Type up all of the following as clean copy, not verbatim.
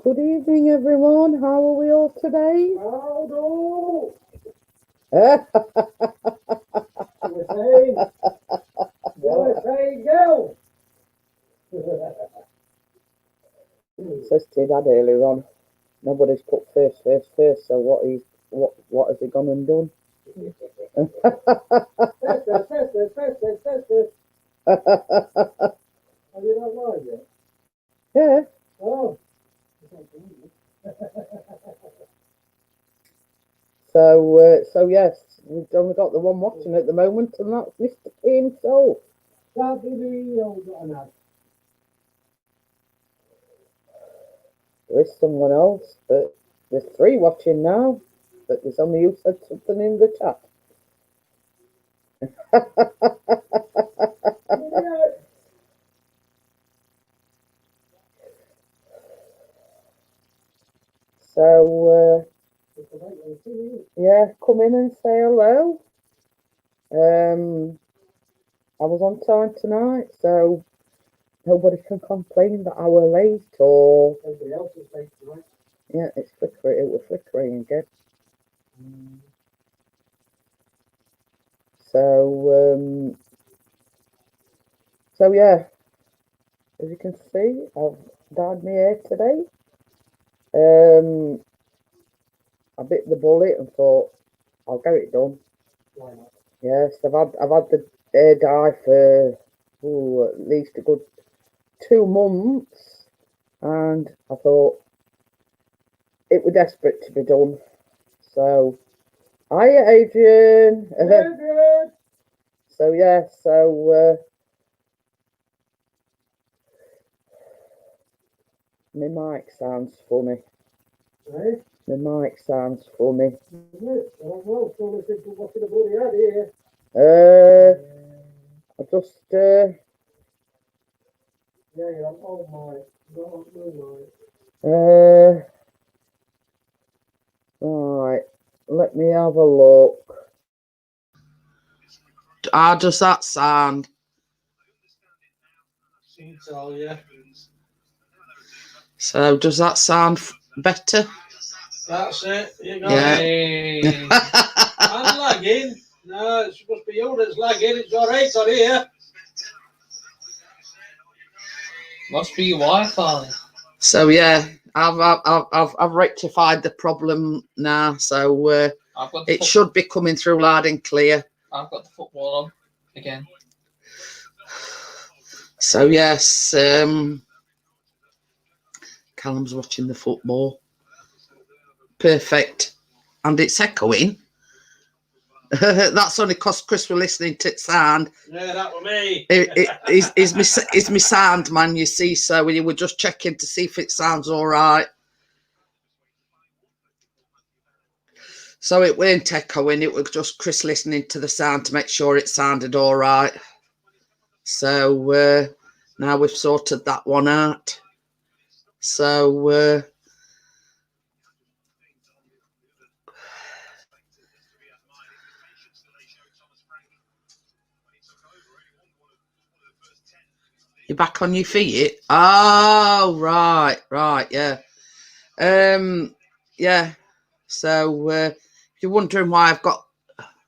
Good evening, everyone. How are we all today? Aldo! USA, go! Says to Dad earlier on, nobody's put first. So what has he gone and done? First. Have you not lied yet? Yeah. Oh. So yes, we've only got the one watching at the moment, and that's Mr. P himself. There is someone else, but there's 3 watching now. But there's only you said something in the chat. So yeah, come in and say hello. I was on time tonight, so nobody can complain that I were late or. Everybody else is late tonight. Yeah, it's flickering. It was flickering again. So yeah, as you can see, I've dyed my hair today. I bit the bullet and thought I'll get it done. Why not? Yes, I've had the hair dye for at least a good 2 months, and I thought it was desperate to be done. So, hiya, Adrian. Adrian! So yeah, my mic sounds funny. Right? My mic sounds funny. Isn't it? I don't know. So listen to what's in the bloody head here. I just Yeah, you're on old mic. You're on new mic. right. Let me have a look. How does that sound? So, yeah. So does that sound better? That's it. You got Yeah. it. I'm lagging. No, it's supposed to be you that's lagging. It's alright on here. Must be your Wi-Fi. So yeah, I've rectified the problem now. So it should be coming through loud and clear. I've got the football on again. So yes, Callum's watching the football. Perfect, and it's echoing. That's only because Chris was listening to sound. Yeah, that was me. It's me sound man, you see. So we were just checking to see if it sounds all right. So it weren't echoing. It was just Chris listening to the sound to make sure it sounded all right. So now we've sorted that one out. So you're back on your feet? Oh, right, yeah. Yeah. So if you're wondering why I've got,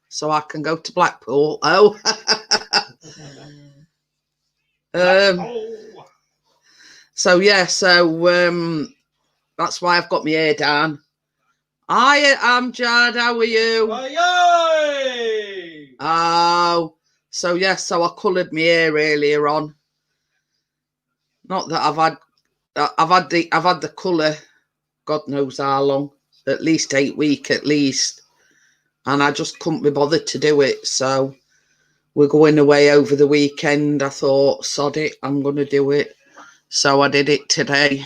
so I can go to Blackpool. Oh. So yeah, that's why I've got my hair down. Hi, I'm Jad. How are you? Aye. Oh, so yes, so I coloured my hair earlier on. Not that I've had the colour, God knows how long, at least 8 weeks at least, and I just couldn't be bothered to do it. So we're going away over the weekend. I thought, sod it, I'm going to do it. So I did it today.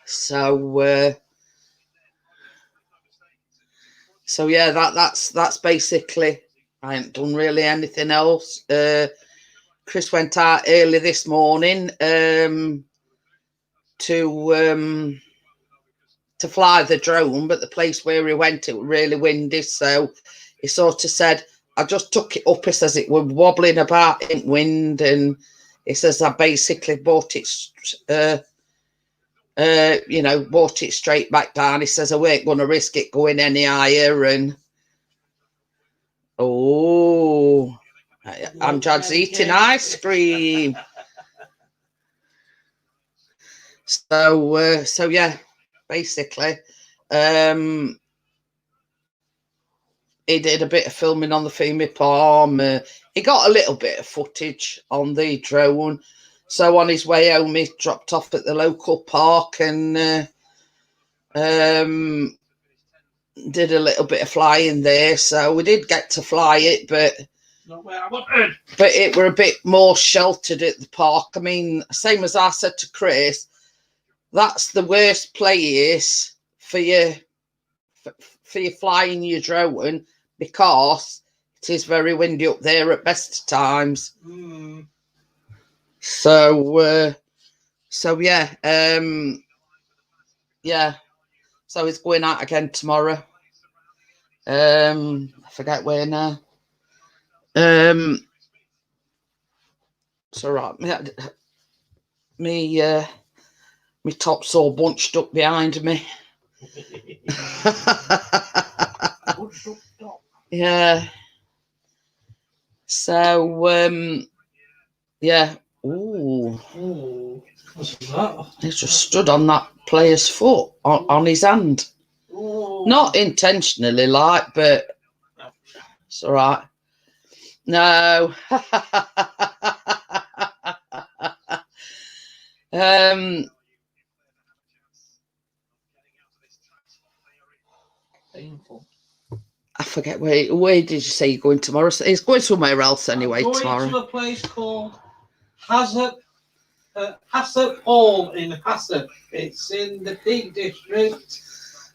So yeah, that's basically. I ain't done really anything else. Chris went out early this morning to fly the drone, but the place where he went, it was really windy, so he sort of said, I just took it up. He says it was wobbling about in wind, and He says, I basically bought it, bought it straight back down. He says, I weren't going to risk it going any higher. And, Amjad's eating ice cream. So yeah, basically, he did a bit of filming on the Femi Palm. He got a little bit of footage on the drone. So on his way home, he dropped off at the local park and did a little bit of flying there. So we did get to fly it, but not where I wanted. But it were a bit more sheltered at the park. I mean, same as I said to Chris, that's the worst place for you flying your drone because it is very windy up there at best times. So yeah, yeah. So he's going out again tomorrow. I forget where now. It's all right. Me top's all bunched up behind me. Yeah. So yeah. Ooh. What's that? He's just stood on that player's foot on his hand. Ooh. Not intentionally, like, but it's all right. No. Painful. I forget where did you say you're going tomorrow? He's going somewhere else anyway tomorrow. I'm going to a place called Hassop Hall in Hassop. It's in the Peak District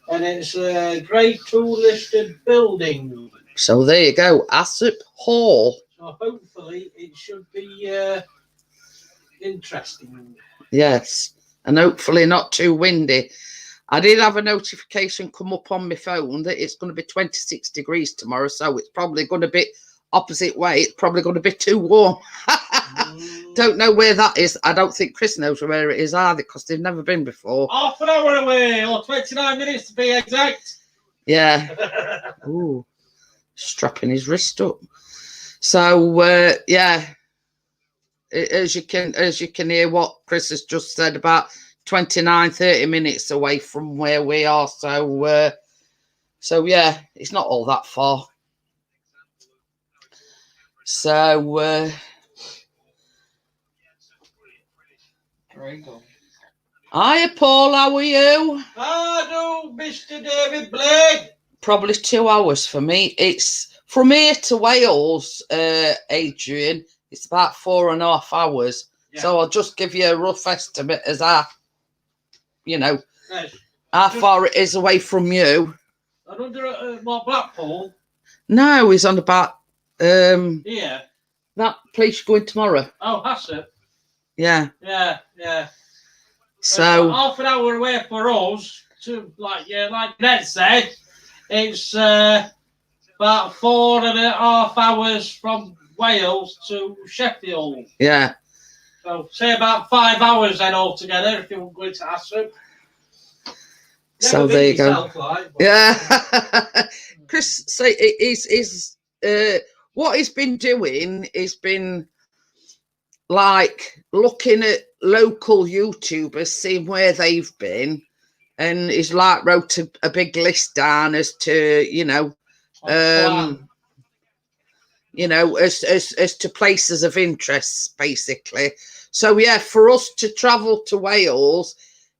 and it's a Grade 2 listed building. So there you go, Hassop Hall. So hopefully it should be interesting. Yes, and hopefully not too windy. I did have a notification come up on my phone that it's going to be 26 degrees tomorrow, so it's probably going to be opposite way. It's probably going to be too warm. Don't know where that is. I don't think Chris knows where it is either because they've never been before. Half an hour away, or 29 minutes to be exact. Yeah. Ooh, strapping his wrist up. So yeah, as you can hear what Chris has just said, about 29-30 minutes away from where we are. So yeah, it's not all that far. So hiya Paul, how are you? Hello, Mr. David Blake. Probably 2 hours for me. It's from here to Wales, Adrian. It's about 4.5 hours. Yeah. So I'll just give you a rough estimate as how far it is away from you. I wonder what Blackpool? No, he's on about yeah. That place you're going tomorrow. Oh, Hassop. Yeah. Yeah. So half an hour away for us to like Ned said, it's about 4.5 hours from Wales to Sheffield. Yeah. So say about 5 hours then altogether if you're going to Hassop. So there you go. Yeah. Chris, say is what he's been doing is been like looking at local YouTubers, seeing where they've been, and he's like wrote a big list down as to as to places of interest, basically. So yeah, for us to travel to Wales,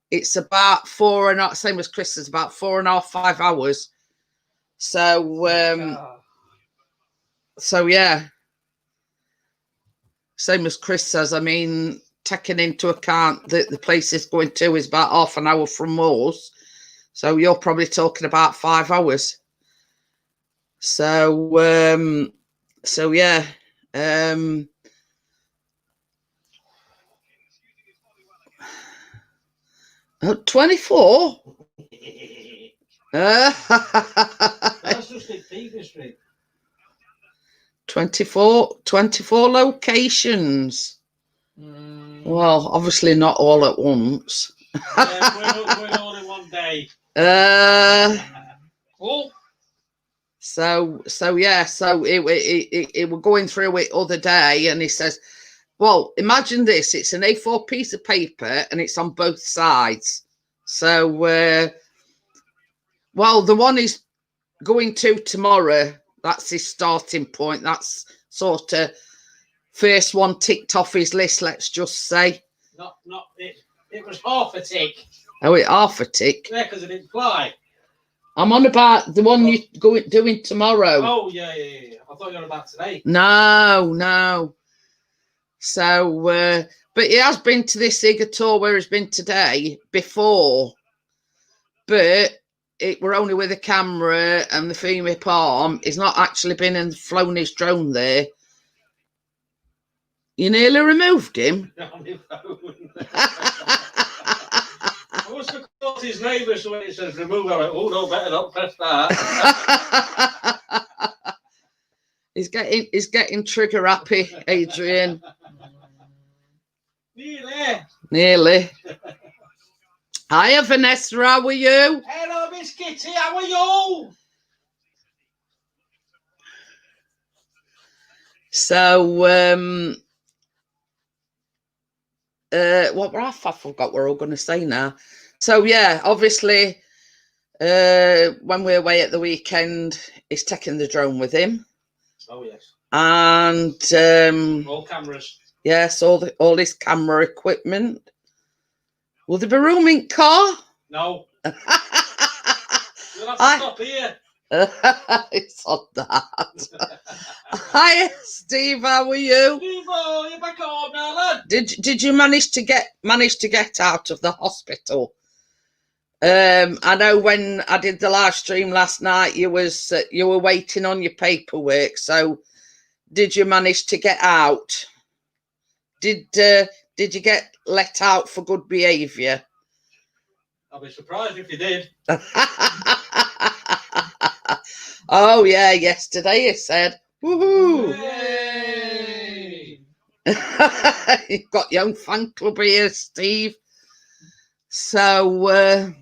it's about same as Chris, is about 4.5, 5 hours. So yeah, same as Chris says. I mean, taking into account that the place is going to is about half an hour from us, so you're probably talking about 5 hours. So yeah. 24. That's just in Peak District. 24 locations. Well, obviously not all at once. Yeah, we're all in one day. Oh. So yeah, so it were going through it other day, and he says, well, imagine this, it's an A4 piece of paper and it's on both sides. So well, the one he's going to tomorrow, that's his starting point. That's sort of first one ticked off his list, let's just say. Not it was half a tick. Oh, it half a tick? Yeah, because it didn't fly. I'm on about the one you're doing tomorrow. Oh, yeah. I thought you were on about today. No. So, but he has been to this Igor tour where he's been today before, but it were only with a camera and the FEMA arm. He's not actually been and flown his drone there. You nearly removed him. I must have caught his neighbour, so when it says remove, I went, oh no, better not press that. He's getting trigger happy, Adrian. Nearly. Hiya, Vanessa, how are you? Hello, Miss Kitty, how are you? So, what were I forgot what we're all going to say now. So, yeah, obviously, when we're away at the weekend, he's taking the drone with him. Oh, yes. And all cameras. Yes, all this camera equipment. Will there be room in car? No. You'll have to stop here. It's on that. Hi, Steve. How are you? Steve, you're back home now, lad. Did you manage to get out of the hospital? I know when I did the live stream last night, you were waiting on your paperwork. So, did you manage to get out? Did you get let out for good behaviour? I'll be surprised if you did. Oh yeah, yesterday he said, "Woohoo!" Yay! You've got your own fan club here, Steve. So I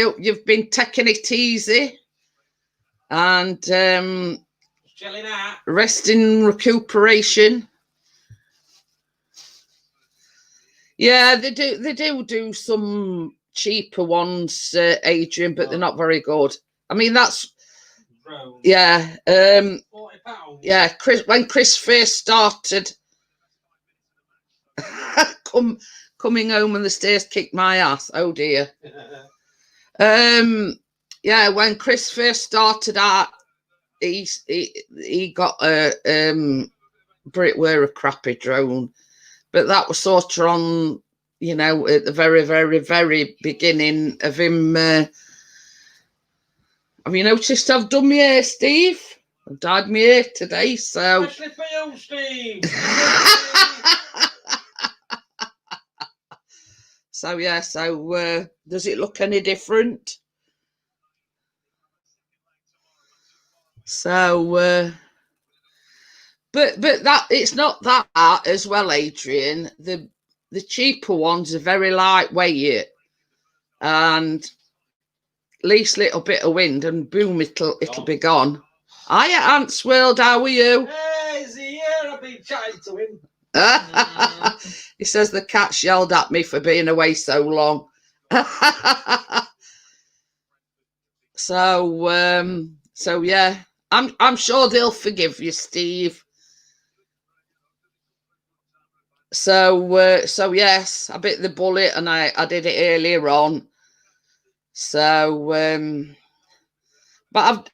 hope you've been taking it easy and chilling out, resting, recuperation. Yeah, they do some cheaper ones, Adrian, but they're not very good. I mean, that's Bro. Yeah. £40. Yeah, when Chris first started coming home and the stairs kicked my ass. Oh dear. Yeah, when Chris first started out, he got a Britware a crappy drone, but that was sort of on, you know, at the very, very, very beginning of him. Have you noticed I've done my hair, Steve? I've dyed my hair today, so. Especially for you, Steve. So yeah, so does it look any different? So, but that it's not that as well, Adrian. The cheaper ones are very lightweight, and least little bit of wind, and boom, it'll be gone. Hiya, Ants World, how are you? Hey, is he here? I've been chatting to him. He says the cat yelled at me for being away so long. So yeah, I'm sure they'll forgive you, Steve. So yes, I bit the bullet, and I did it earlier on. So but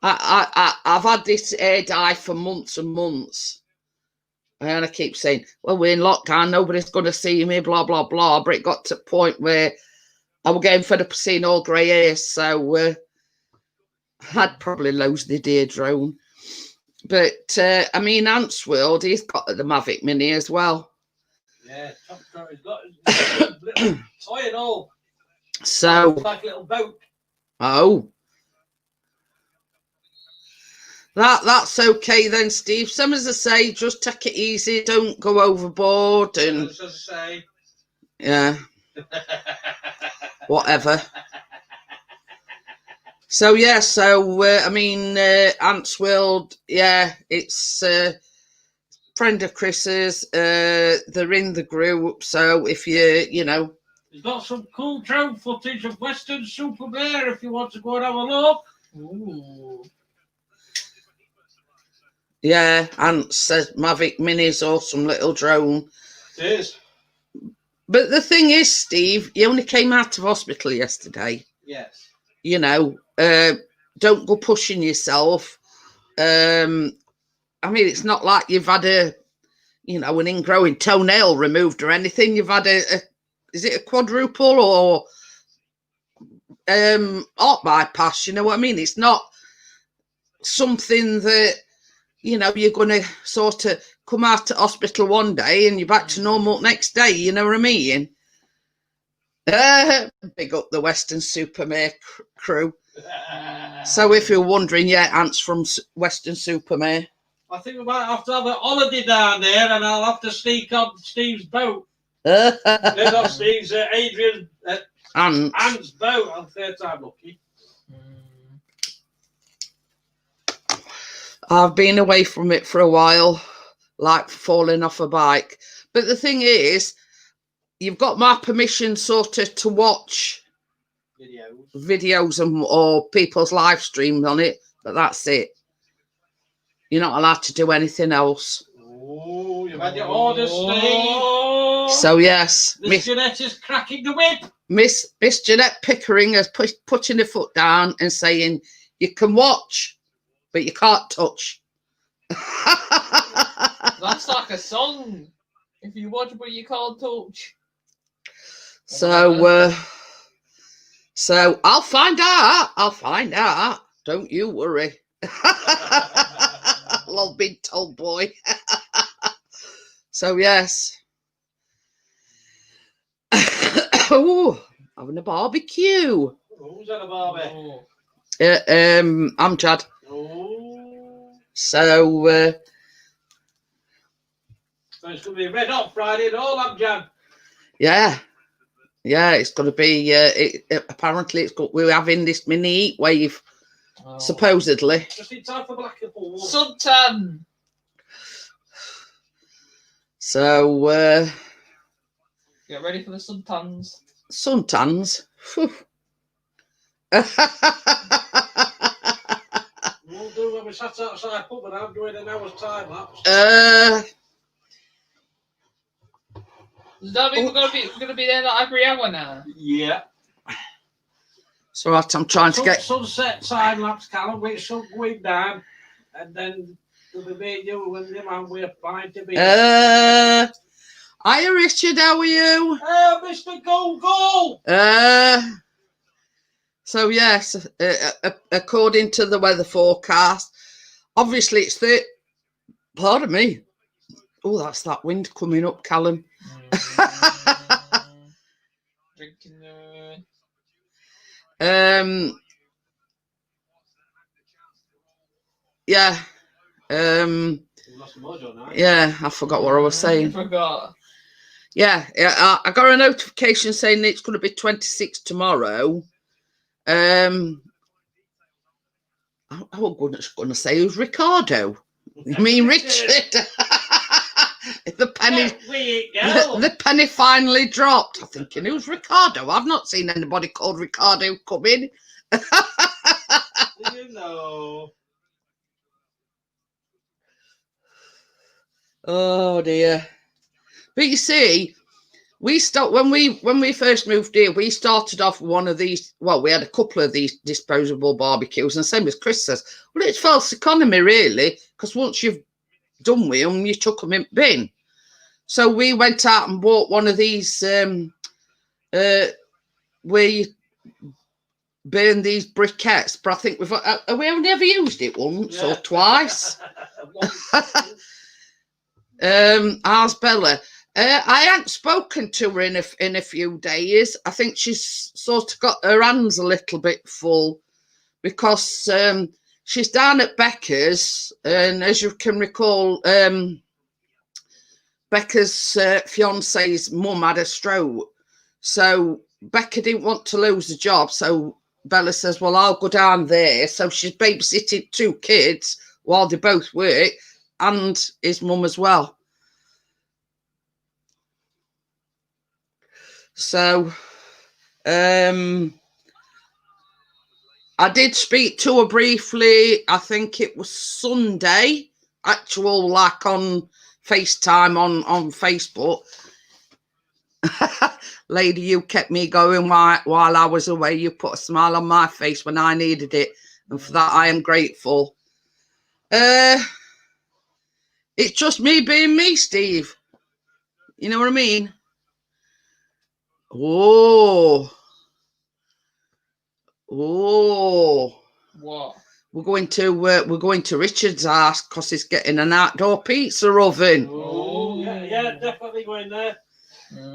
I've had this hair dye for months and months, and I keep saying, well, we're in lockdown, nobody's going to see me, blah blah blah. But it got to a point where I was getting fed up of seeing all grey hair, so I'd probably lose the dear drone. But I mean, Ants World, he's got the Mavic Mini as well. Yeah, he's got a little toy and all. So it's like a little boat. Oh, That's okay then, Steve. Some as I say, just take it easy, don't go overboard, and As I say. yeah, whatever. So yeah, I mean, Ants World, yeah, it's friend of Chris's. They're in the group, so if you know, He's got some cool drone footage of Western Supermare if you want to go and have a look. Ooh. yeah, Ants says Mavic Minis or some little drone. It is. But the thing is, Steve, you only came out of hospital yesterday. Yes. You know, don't go pushing yourself. I mean, it's not like you've had an ingrowing toenail removed or anything. You've had is it a quadruple or heart bypass? You know what I mean? It's not something that, you're going to sort of come out of hospital one day and you're back to normal next day. You know what I mean? Big up the Western Supermare crew. So if you're wondering, yeah, Ants from Western Supermare. I think we might have to have a holiday down there, and I'll have to sneak on Steve's boat. Not Steve's, Adrian's, Ant's boat on third time lucky. I've been away from it for a while, like falling off a bike. But the thing is, you've got my permission sort of to watch videos or people's live streams on it, but that's it. You're not allowed to do anything else. Oh, you've had your orders, Steve. So yes, Miss Jeanette is cracking the whip. Miss Jeanette Pickering is putting her foot down and saying, you can watch, but you can't touch. That's like a song. If you watch, but you can't touch. So I'll find out. Don't you worry. Little big tall boy. So yes. Oh, having a barbecue. Who's at a barbie? I'm Chad. Oh. So it's going to be red hot Friday and all, I'm Jan. Yeah, it's going to be. Apparently, we're having this mini heat wave. Supposedly. Just in time for Blackpool. Suntan. So get ready for the suntans. Suntans. We'll do when we sat outside pub and I'm doing an hour's time lapse. Does that mean we're gonna be there like every hour now? Yeah. So what I'm trying to get sunset time lapse, Callum, with sun going down, and then there'll be you and the man we're fine to be. Hiya, Richard, how are you? Hey, Mr. Go! So yes, according to the weather forecast, obviously it's pardon me. Oh, that's that wind coming up, Callum. Drinking yeah. Yeah, I forgot what I was saying. I forgot. Yeah, I got a notification saying it's going to be 26 tomorrow. I was going to say who's Ricardo. You mean Richard? The penny finally dropped. I'm thinking, who's Ricardo? I've not seen anybody called Ricardo come in. You know. Oh dear. But you see, we when we first moved here, we started off one of these. Well, we had a couple of these disposable barbecues, and same as Chris says, well, it's false economy really, because once you've done with them, you chuck them in the bin. So we went out and bought one of these where you burn these briquettes. But I think we only ever used it once or twice. Ours Bella. I hadn't spoken to her in a few days. I think she's sort of got her hands a little bit full because she's down at Becca's, and as you can recall, Becca's fiance's mum had a stroke. So Becca didn't want to lose the job. So Bella says, well, I'll go down there. So she's babysitting 2 kids while they both work, and his mum as well. So I did speak to her briefly. I think it was Sunday, actual, like on FaceTime on Facebook. Lady, you kept me going while I was away. You put a smile on my face when I needed it, and for that I am grateful. It's just me being me, Steve. You know what I mean? Oh. What? We're going to Richard's house because he's getting an outdoor pizza oven. Oh, yeah, definitely going there.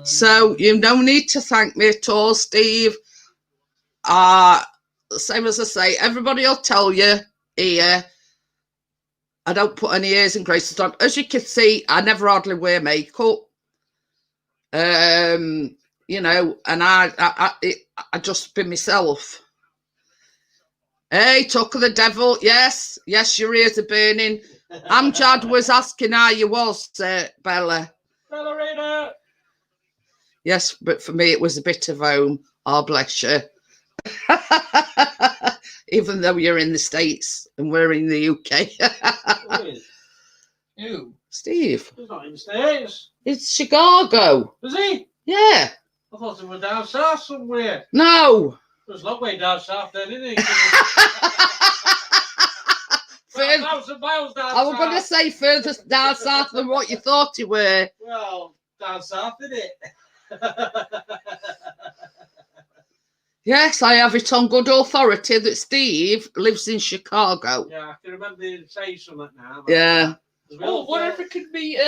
So you don't need to thank me at all, Steve. Same as I say, everybody will tell you here, I don't put any airs and graces on. As you can see, I never hardly wear makeup. You know, and I just be myself. Hey, talk of the devil. Yes, your ears are burning. Amjad was asking how you was, Bella. Ballerina. Yes, but for me, it was a bit of home. Oh, bless you. Even though you're in the States and we're in the UK. Who? Steve. He's not in the States. It's Chicago. Is he? Yeah. I thought he was down south somewhere. No. There's a long way down south then, isn't he? Further, 1,000 miles down I was south. going to say further down south than what you thought you were. Well, down south, isn't it? Yes, I have it on good authority that Steve lives in Chicago. Yeah, I can remember you saying something now. Yeah. Oh, what if it could be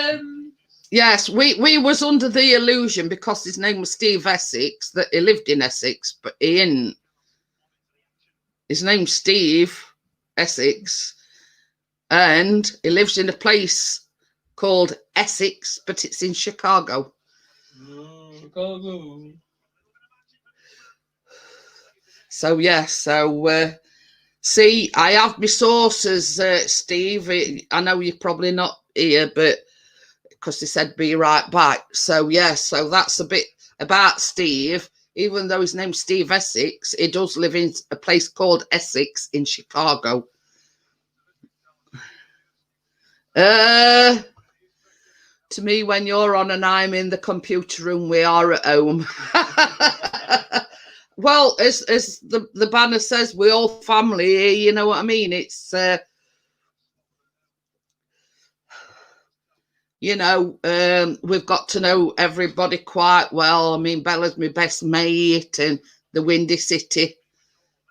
Yes, we was under the illusion because his name was Steve Essex that he lived in Essex, but he didn't. His name's Steve Essex, and he lives in a place called Essex, but it's in Chicago. Chicago. So yes, see, I have my sources, Steve. I know you're probably not here, but because they said be right back. So yes, so that's a bit about Steve. Even though his name's Steve Essex, he does live in a place called Essex in Chicago. To me, when you're on and I'm in the computer room, we are at home. Well, as the banner says, we're all family here, you know what I mean? It's, you know, we've got to know everybody quite well. I mean, Bella's my best mate and the Windy City.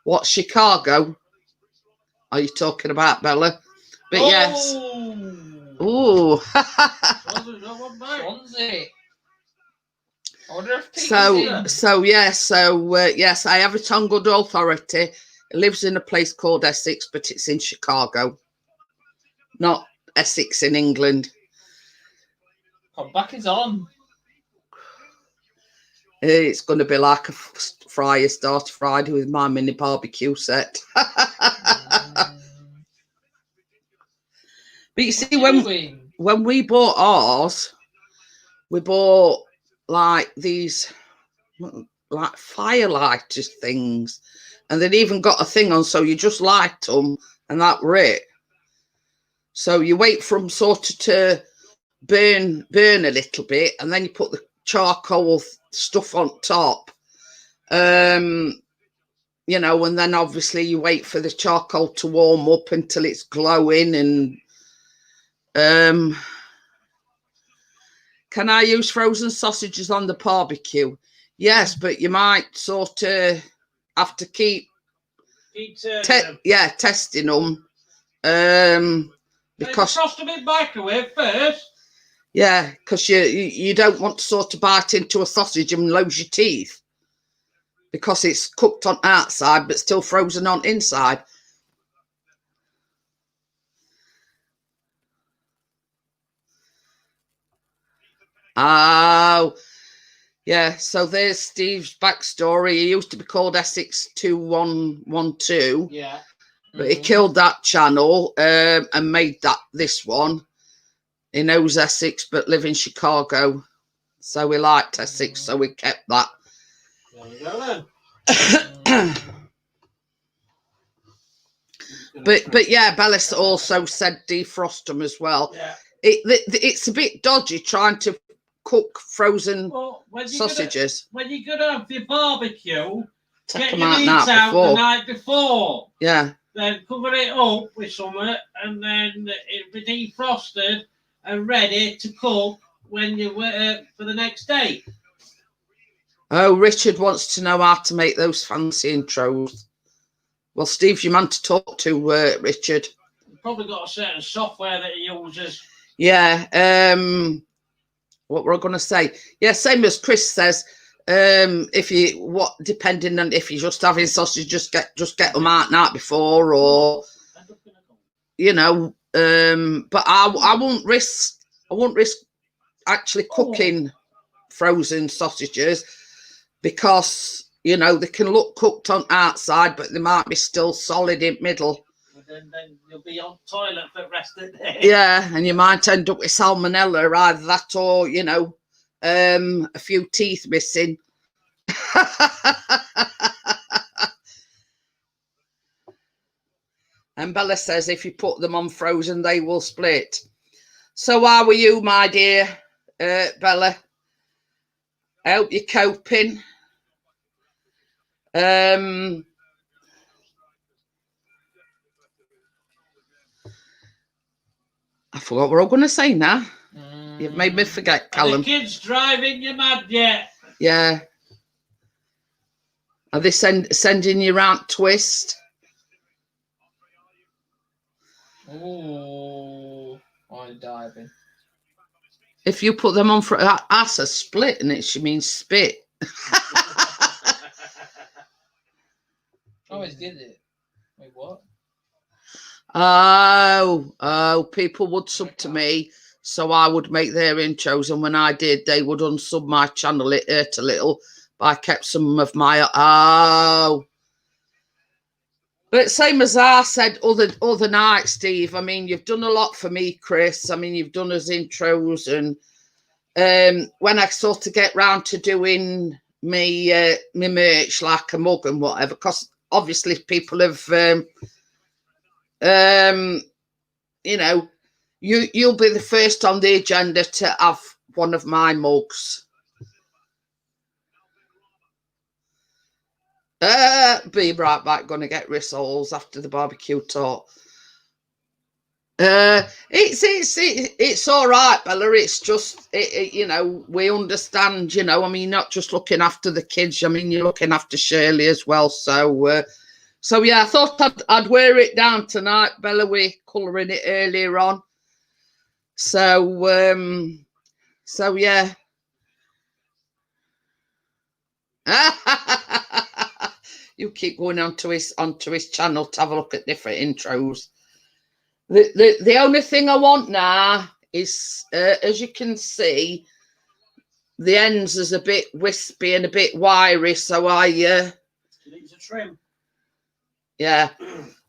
What, Chicago? Are you talking about, Bella? But yes. Ooh. Swansea. I wonder if yes, I have it on good authority. It lives in a place called Essex, but it's in Chicago, not Essex in England. Comeback is on. It's going to be like a Friday start Friday with my mini barbecue set. But you see, when we bought ours, we bought like these like firelighters things, and they'd even got a thing on so you just light them and that were it. So you wait for them sort of to burn a little bit, and then you put the charcoal stuff on top, you know, and then obviously you wait for the charcoal to warm up until it's glowing. And can I use frozen sausages on the barbecue? Yes, but you might sort of have to keep testing them. Because tossed them in microwave first. Yeah, because you don't want to sort of bite into a sausage and lose your teeth because it's cooked on outside but still frozen on inside. Oh, yeah. So there's Steve's backstory. He used to be called Essex 2112. Yeah. But he killed that channel and made this one. He knows Essex, but live in Chicago. So we liked Essex, so we kept that. There you go then. But yeah, Bella also said defrost them as well. Yeah. It's a bit dodgy trying to cook frozen sausages. When you're gonna have your barbecue, take get them your meat out the night before. Yeah. Then cover it up with something, and then it'll be defrosted and ready to cook when you for the next day. Oh, Richard wants to know how to make those fancy intros. Well, Steve's your man to talk to, Richard. You've probably got a certain software that he uses. Yeah. What were I going to say? Yeah, same as Chris says. Depending on if you're just having sausage, just get them out night before, or but I won't risk actually cooking frozen sausages, because they can look cooked on outside, but they might be still solid in middle. Then you'll be on toilet for the rest of the day. Yeah, and you might end up with salmonella, either that or a few teeth missing. And Bella says if you put them on frozen, they will split. So how are you, my dear Bella? I hope you're coping. I forgot what I was going to say now. You've made me forget, Callum. Are the kids driving you mad yet? Yeah. Are they sending you around twist? Oh, I'm diving. If you put them on for that's a split, and she means spit. I always did it. Wait, what? Oh, people would sub to me, so I would make their intros, and when I did, they would unsub my channel. It hurt a little, but I kept some of my But same as I said other night, Steve, I mean, you've done a lot for me, Chris. I mean, you've done us intros, and when I sort of get round to doing me merch, like a mug and whatever, because obviously people have you'll be the first on the agenda to have one of my mugs. Be right back. Gonna get rissoles after the barbecue talk. It's all right, Bella. It's just we understand. I mean, not just looking after the kids. I mean, you're looking after Shirley as well. So yeah, I thought I'd wear it down tonight, Bella. We're colouring it earlier on. So yeah. You keep going onto his channel to have a look at different intros. The only thing I want now is, as you can see, the ends is a bit wispy and a bit wiry, so it needs a trim. Yeah,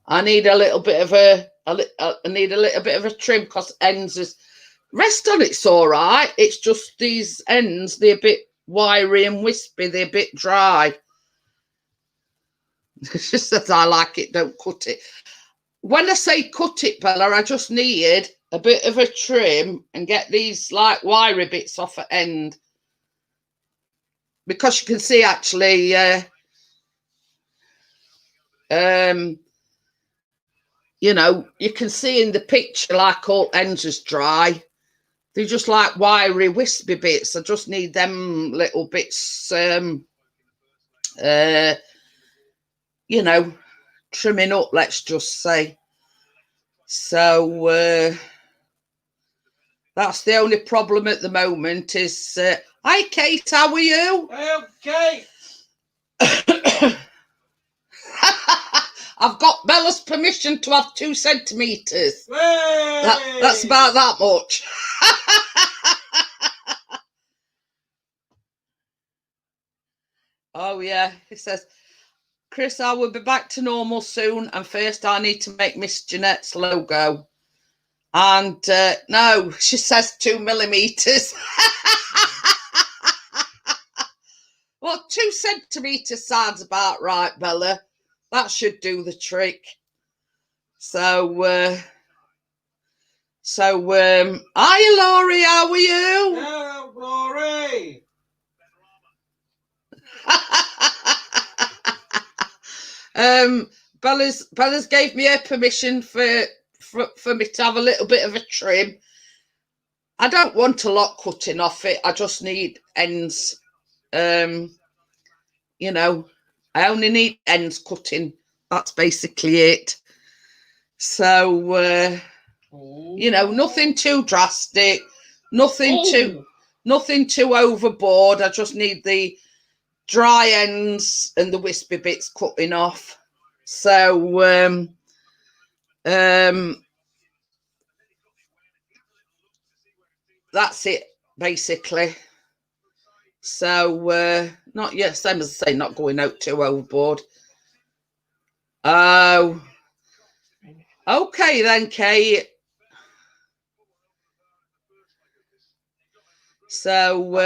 I need a little bit of a trim, because ends is rest on it's all right. It's just these ends, they're a bit wiry and wispy, they're a bit dry. It's just that I like it, don't cut it. When I say cut it, Bella, I just need a bit of a trim and get these like wiry bits off at end, because you can see actually you can see in the picture like all ends is dry. They're just like wiry wispy bits. I just need them little bits trimming up, let's just say. So that's the only problem at the moment is hi Kate, how are you? Okay. I've got Bella's permission to have 2 centimetres. That's about that much. Oh, yeah. He says, Chris, I will be back to normal soon. And first, I need to make Miss Jeanette's logo. And no, she says 2 millimeters. Well, 2 centimeters sounds about right, Bella. That should do the trick. So, hi, Laurie, how are you? Hello, Glory. Bella's gave me her permission for me to have a little bit of a trim. I don't want a lot cutting off it. I just need ends. You know, I only need ends cutting. That's basically it. So, you know, nothing too drastic, nothing too overboard. I just need the dry ends and the wispy bits cutting off. So, that's it basically. So, not yet, same as I say, not going out too overboard. Oh, okay then, Kate. So,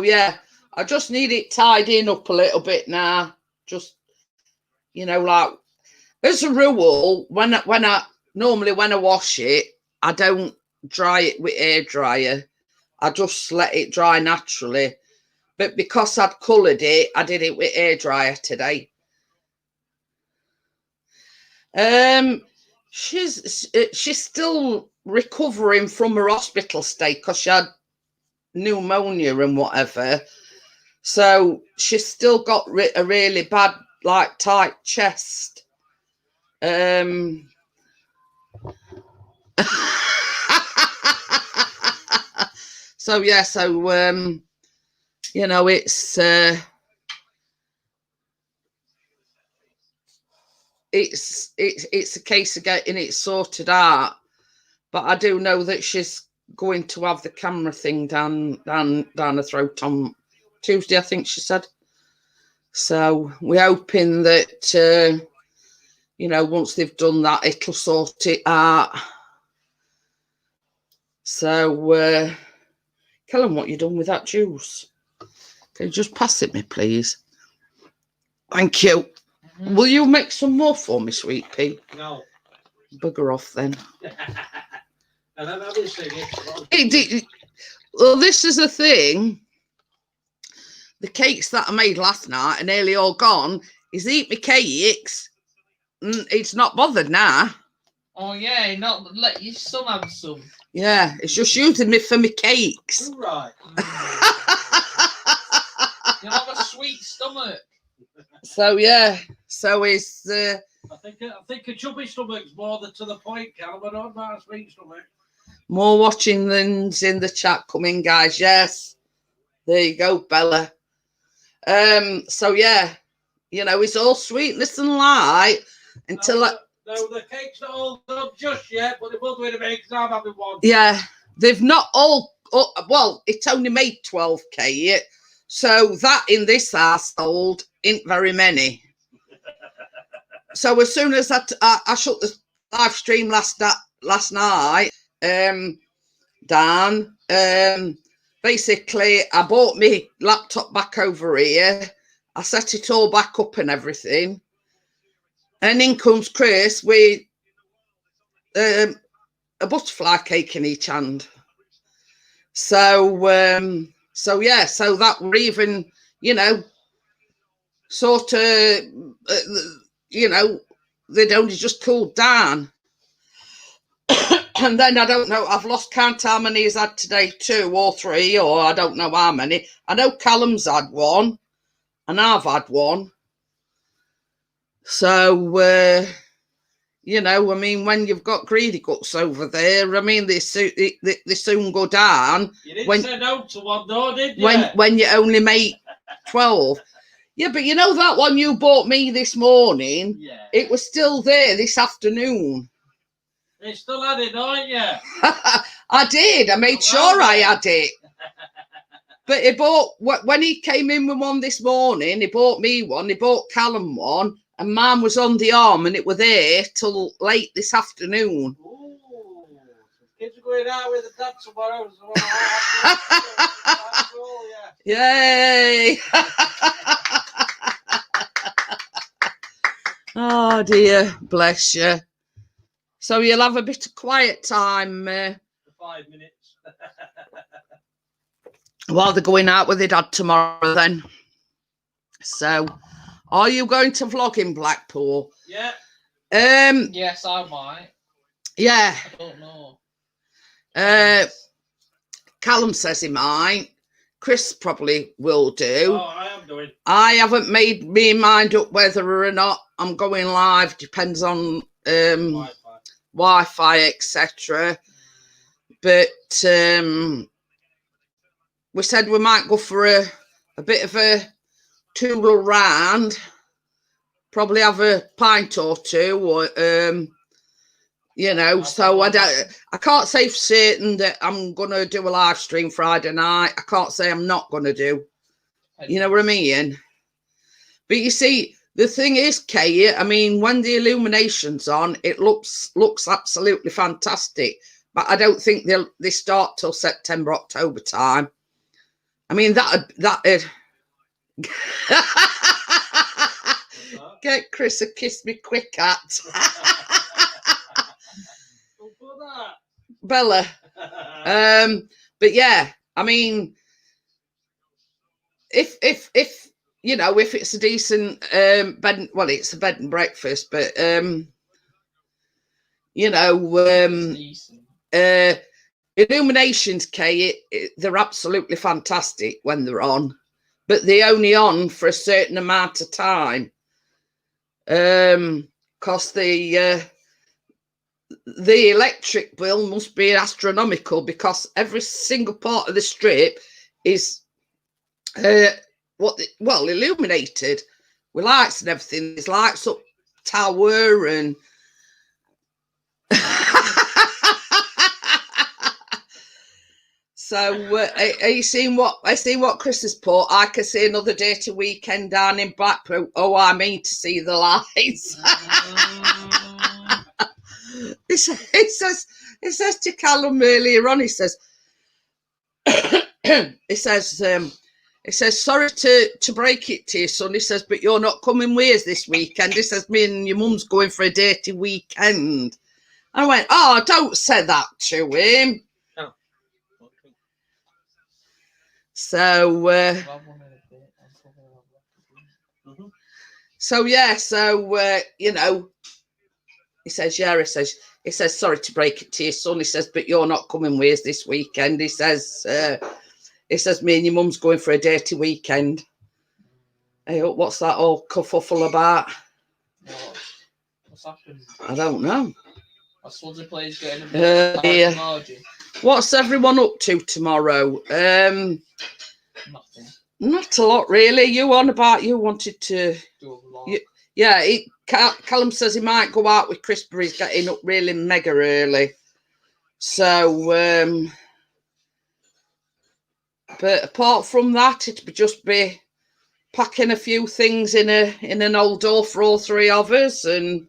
yeah, I just need it tidying up a little bit now. Just, you know, like, as a rule, when I wash it, I don't dry it with air dryer. I just let it dry naturally. But because I'd coloured it, I did it with air dryer today. She's still recovering from her hospital stay because she had pneumonia and whatever. So she's still got a really bad, like, tight chest. So yeah, so you know, it's a case of getting it sorted out. But I do know that she's going to have the camera thing down her throat on Tuesday, I think she said. So we're hoping that you know, once they've done that, it'll sort it out. So Kellen, what you done with that juice? Can you just pass it me, please? Thank you. Mm-hmm. Will you make some more for me, sweet pea? No. Bugger off then. And I'm having singing. Well, this is a thing. The cakes that I made last night are nearly all gone. He's eat my cakes. It's not bothered now. Oh yeah, not let your son have some. Yeah, it's just using me for my cakes. Right. You have a sweet stomach. So yeah, so is. I think a chubby stomach's more than to the point, Callum. I don't about a sweet stomach. More watching than's in the chat coming, guys. Yes, there you go, Bella. So yeah, you know, it's all sweetness and light until no, the cake's not all done just yet, but they will do it in a minute because I'm having one. Yeah, they've not all. Well, it's only made 12k, so that in this household ain't very many. So as soon as I shut the live stream last night, Dan, basically I bought my laptop back over here. I set it all back up and everything. And in comes Chris with a butterfly cake in each hand. So yeah, so that we're even, you know, sort of, you know, they'd only just cooled down. And then I don't know, I've lost count how many he's had today, 2 or 3, or I don't know how many. I know Callum's had one, and I've had one. So, you know, I mean, when you've got greedy guts over there, I mean, they soon go down. You didn't say no to one, though, did you? When you only make 12. Yeah, but you know that one you bought me this morning? Yeah. It was still there this afternoon. You still had it, don't you? I did. I made sure I had it. But he bought, when he came in with one this morning, he bought me one, he bought Callum one, and mine was on the arm, and it was there till late this afternoon. Ooh, kids are going out with the dad tomorrow. So Yay! Oh dear, bless you. So you'll have a bit of quiet time. 5 minutes. While they're going out with their dad tomorrow then. So, are you going to vlog in Blackpool? Yeah. Yes, I might. Yeah. I don't know. Callum says he might. Chris probably will do. Oh, I am doing. I haven't made me mind up whether or not I'm going live. Depends on Wi-Fi, etc. But we said we might go for a bit of a tool round, probably have a pint or two, or you know. So I can't say for certain that I'm gonna do a live stream Friday night. I can't say I'm not gonna do. You know what I mean? But you see, the thing is, Kay, I mean, when the illumination's on, it looks absolutely fantastic. But I don't think they start till September, October time. I mean, that'd get Chris a kiss me quick at. Bella. But yeah, I mean, if you know, if it's a decent bed, well, it's a bed and breakfast, but you know, illuminations, Kay, they're absolutely fantastic when they're on, but they're only on for a certain amount of time. Because the electric bill must be astronomical, because every single part of the strip is illuminated with lights and everything. There's lights up tower and so are you seeing what Chris has put? I can see another dirty weekend down in Blackpool. Oh, I mean to see the lights. It says to Callum earlier on, he says sorry to break it to you, son. He says, but you're not coming with us this weekend. He says, me and your mum's going for a dirty weekend. I went, oh, don't say that to him. Oh. So so yeah, so you know, he says, yeah, he says, sorry to break it to you, son. He says, but you're not coming with us this weekend. He says, me and your mum's going for a dirty weekend. Hey, what's that all kerfuffle about? What's happened? I don't know. I suppose the players getting a bit yeah. What's everyone up to tomorrow? Nothing. Not a lot, really. You on about you wanted to Do a lot. Yeah, Callum says he might go out with Chris, but he's getting up really mega early. So, but apart from that, it'd just be packing a few things in an old door for all three of us, and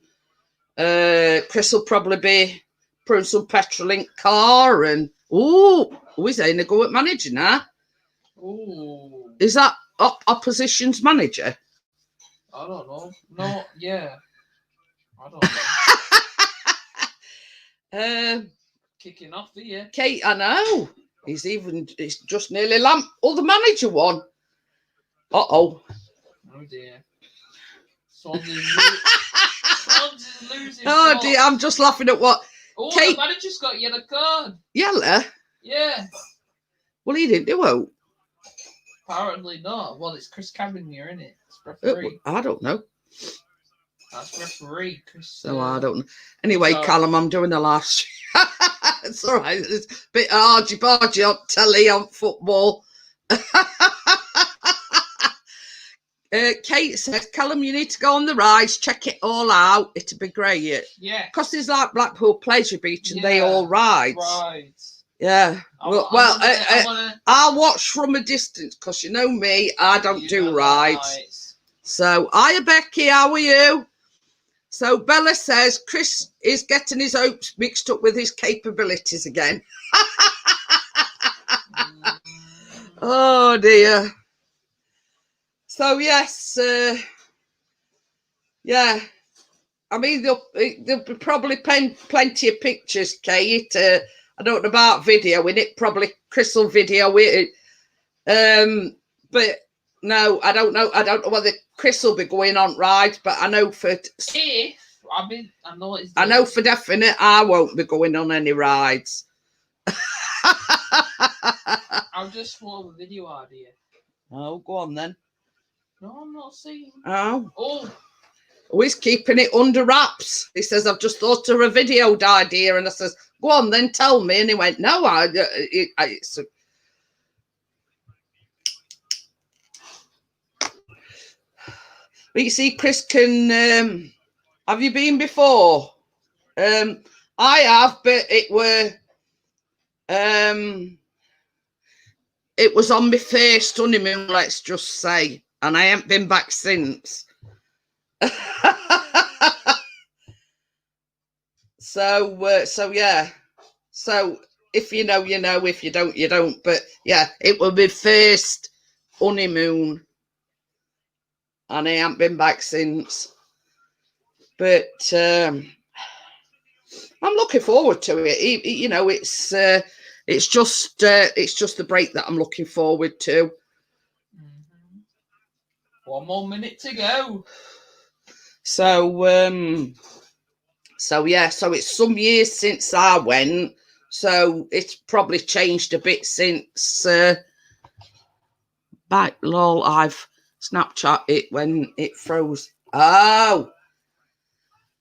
Chris will probably be putting some petrol in car, and he's having a go at managing that. Ooh. Is that opposition's manager? I don't know. No, yeah. I don't know. Kicking off here. Kate, I know. He's just nearly the manager one. Uh-oh. Oh dear. Swansea's losing. Oh dear, I'm just laughing at what. The manager's got yellow card. Yellow? Yeah. Well, he didn't do it. Apparently not. Well, it's Chris Cameron here, isn't it? It's referee. I don't know. That's referee, Chris. No, I don't know. Anyway, Callum, I'm doing the last. It's all right. It's a bit argy-bargy on telly, on football. Kate says, Callum, you need to go on the rides, check it all out. It'd be great. Yeah. Because there's like Blackpool Pleasure Beach and they all ride. Right. Yeah. I'll watch from a distance because you know me, I don't do rides. So, hiya Becky, how are you? So Bella says Chris is getting his hopes mixed up with his capabilities again. Oh dear. So yes, yeah. I mean, there'll be probably plenty of pictures, Kate. I don't know about video in it. Probably Chris will video it. But no, I don't know. I don't know whether Chris will be going on rides, but I know for I know for definite I won't be going on any rides. I'll just throw a video idea. Oh, go on then. No, I'm not saying. Oh, he's keeping it under wraps. He says, I've just thought of a video idea. And I says, go on then, tell me. And he went, no, but you see, Chris can, have you been before? I have, but it was on my first honeymoon, let's just say, and I haven't been back since. So yeah. So if you know, you know. If you don't, you don't. But yeah, it was my first honeymoon, and I haven't been back since. But I'm looking forward to it. You know, it's just the break that I'm looking forward to. Mm-hmm. 1 more minute to go. So yeah, so it's some years since I went, so it's probably changed a bit since back lol. I've Snapchat it when it froze. Oh,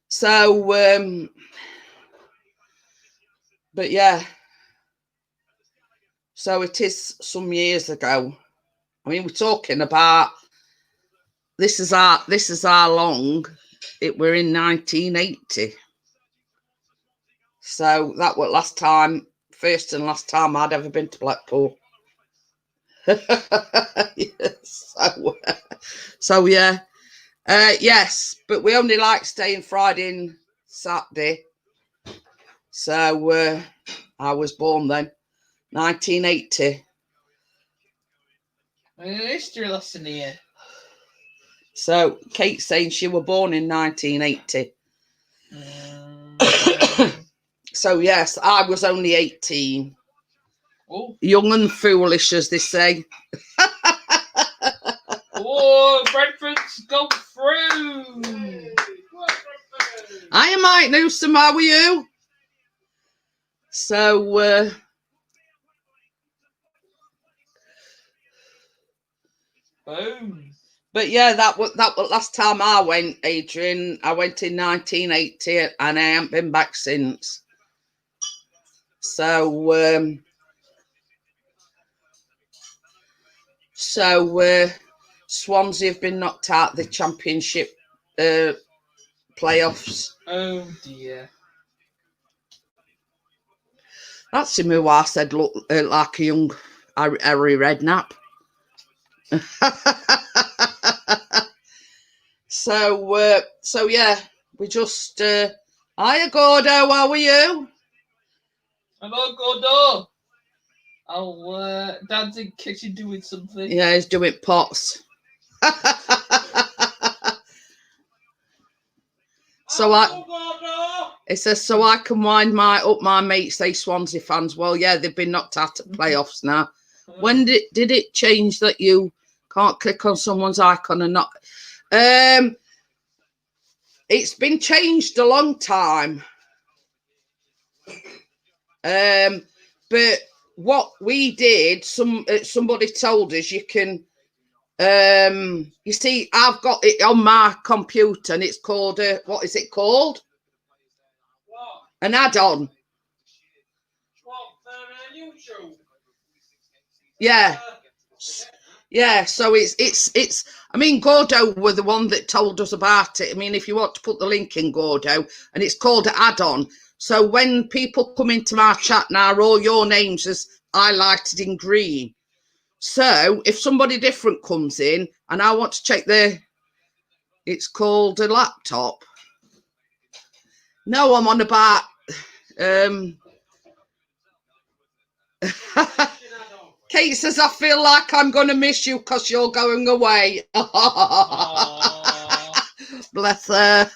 so but yeah, so it is some years ago. I mean, we're talking about this is how long it were in 1980. So that was first and last time I'd ever been to Blackpool. So yeah, yes, but we only like staying Friday and Saturday. So I was born then, 1980. History lesson here. So Kate's saying she was born in 1980. So yes, I was only 18. Oh. Young and foolish, as they say. Oh, Brentford's gone through. Hiya, Mike Newsom, how are you? So, boom. But yeah, that was last time I went, Adrian. I went in 1980, and I haven't been back since. So, Swansea have been knocked out the Championship playoffs. Oh dear. That's him who I said looked like a young Harry Redknapp. So yeah, we just hiya Gordo, how are you? Hello Gordo. Oh, Dad's in the kitchen doing something. Yeah, he's doing pots. It says so I can wind up my mates, they Swansea fans. Well, yeah, they've been knocked out of playoffs now. When did it change that you can't click on someone's icon and not? It's been changed a long time. But what we did, somebody told us you can. You see, I've got it on my computer, and it's called what is it called? What? An add-on. What, YouTube? Yeah. Yeah, so it's I mean, Gordo were the one that told us about it. I mean, if you want to put the link in, Gordo, and it's called add-on. So when people come into my chat now, all your names is highlighted in green. So if somebody different comes in and I want to check it's called a laptop. No, I'm on about Kate says, I feel like I'm going to miss you because you're going away. Bless her.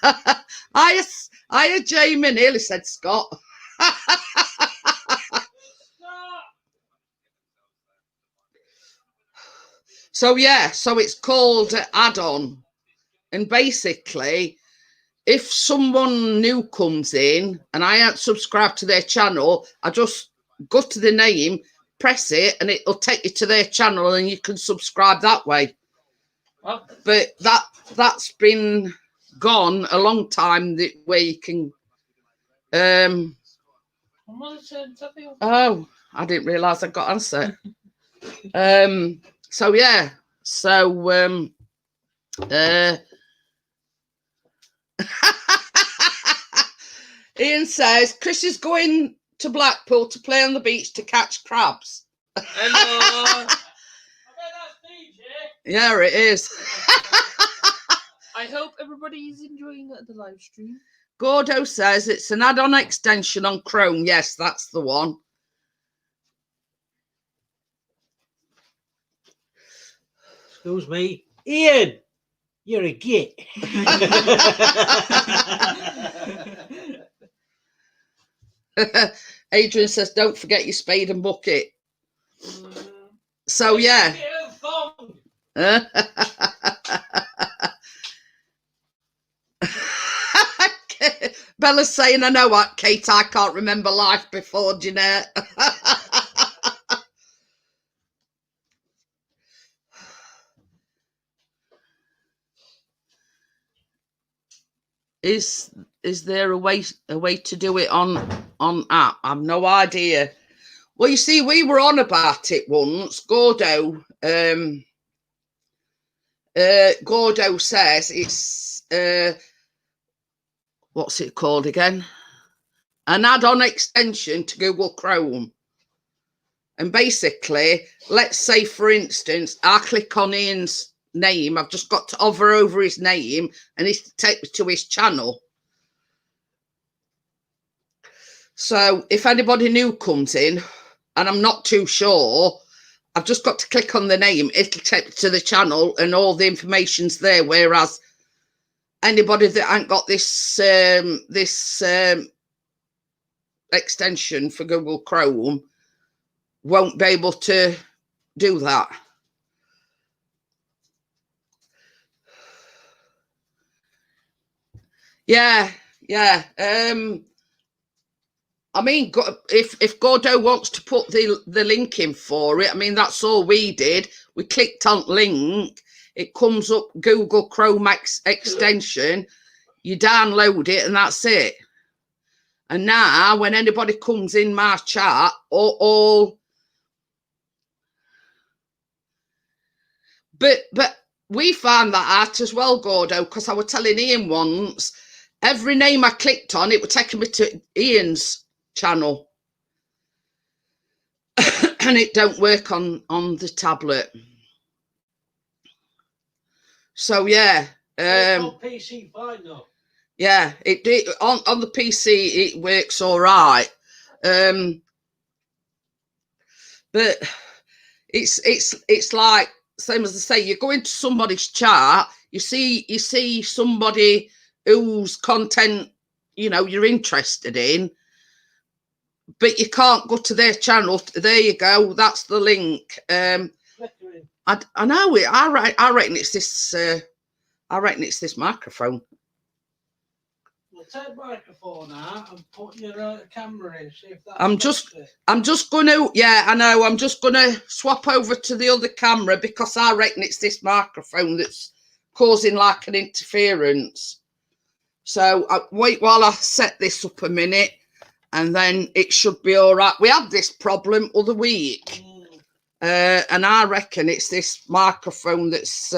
Hiya, Jamie, nearly said Scott. So, yeah, so it's called add-on. And basically, if someone new comes in and I haven't subscribed to their channel, I just go to the name, press it, and it'll take you to their channel and you can subscribe that way. Well, but that's been gone a long time, where you can oh, I didn't realise I got answer. So yeah, so Ian says Chris is going to Blackpool to play on the beach to catch crabs. Hello. Yeah, it is. I hope everybody is enjoying the live stream. Gordo says it's an add-on extension on Chrome. Yes, that's the one. Excuse me, Ian. You're a git. Adrian says, don't forget your spade and bucket. So, yeah. Bella's saying, I know what, Kate, I can't remember life before Jeanette. Is there a way to do it on app? I've no idea. Well, you see, we were on about it once. Gordo says it's what's it called again? An add-on extension to Google Chrome. And basically, let's say, for instance, I click on Ian's name. I've just got to hover over his name and it takes me to his channel. So if anybody new comes in and I'm not too sure, I've just got to click on the name. It'll take me to the channel and all the information's there. Whereas anybody that ain't got this extension for Google Chrome won't be able to do that. Yeah. I mean, if Gordo wants to put the link in for it, I mean, that's all we did. We clicked on link. It comes up Google Chrome extension. You download it and that's it. And now when anybody comes in my chat, but we found that out as well, Gordo, because I was telling Ian once, every name I clicked on, it was taking me to Ian's channel. And it don't work on the tablet. So yeah. On PC fine though. Yeah, it did on the PC it works all right. But it's like, same as I say, you go into somebody's chat, you see somebody whose content, you know, you're interested in, but you can't go to their channel. There you go, that's the link. I know it. I reckon it's this microphone. Well, take the microphone out and put your camera in. See if that. I'm just gonna, yeah, I know. I'm just gonna swap over to the other camera because I reckon it's this microphone that's causing like an interference. So wait while I set this up a minute, and then it should be all right. We had this problem other week, and I reckon it's this microphone that's.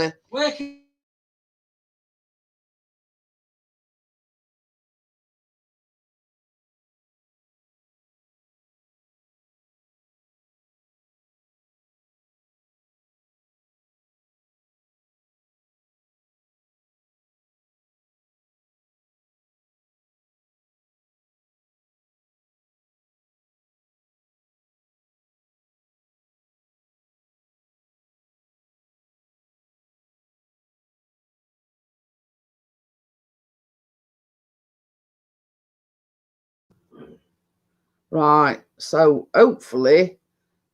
Right, so hopefully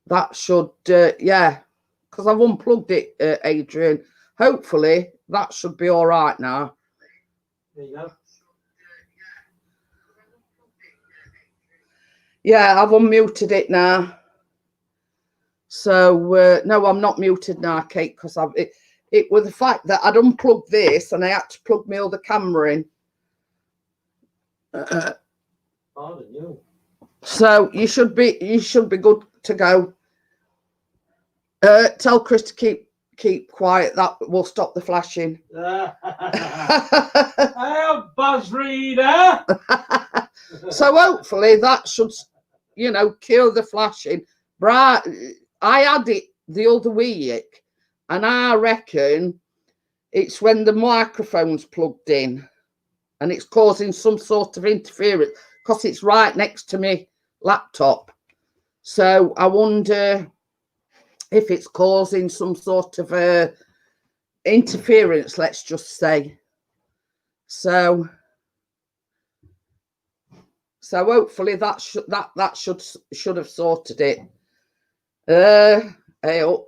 that should, yeah, because I've unplugged it, Adrian. Hopefully that should be all right now. There you go. Yeah, I've unmuted it now. So, no, I'm not muted now, Kate, because it was the fact that I'd unplugged this and I had to plug my other camera in. Pardon you. So you should be good to go. Tell Chris to keep quiet. That will stop the flashing. Buzz reader. So hopefully that should, you know, cure the flashing. Right, I had it the other week, and I reckon it's when the microphone's plugged in, and it's causing some sort of interference because it's right next to me laptop. So I wonder if it's causing some sort of interference, let's just say. So hopefully that should have sorted it. Hey up.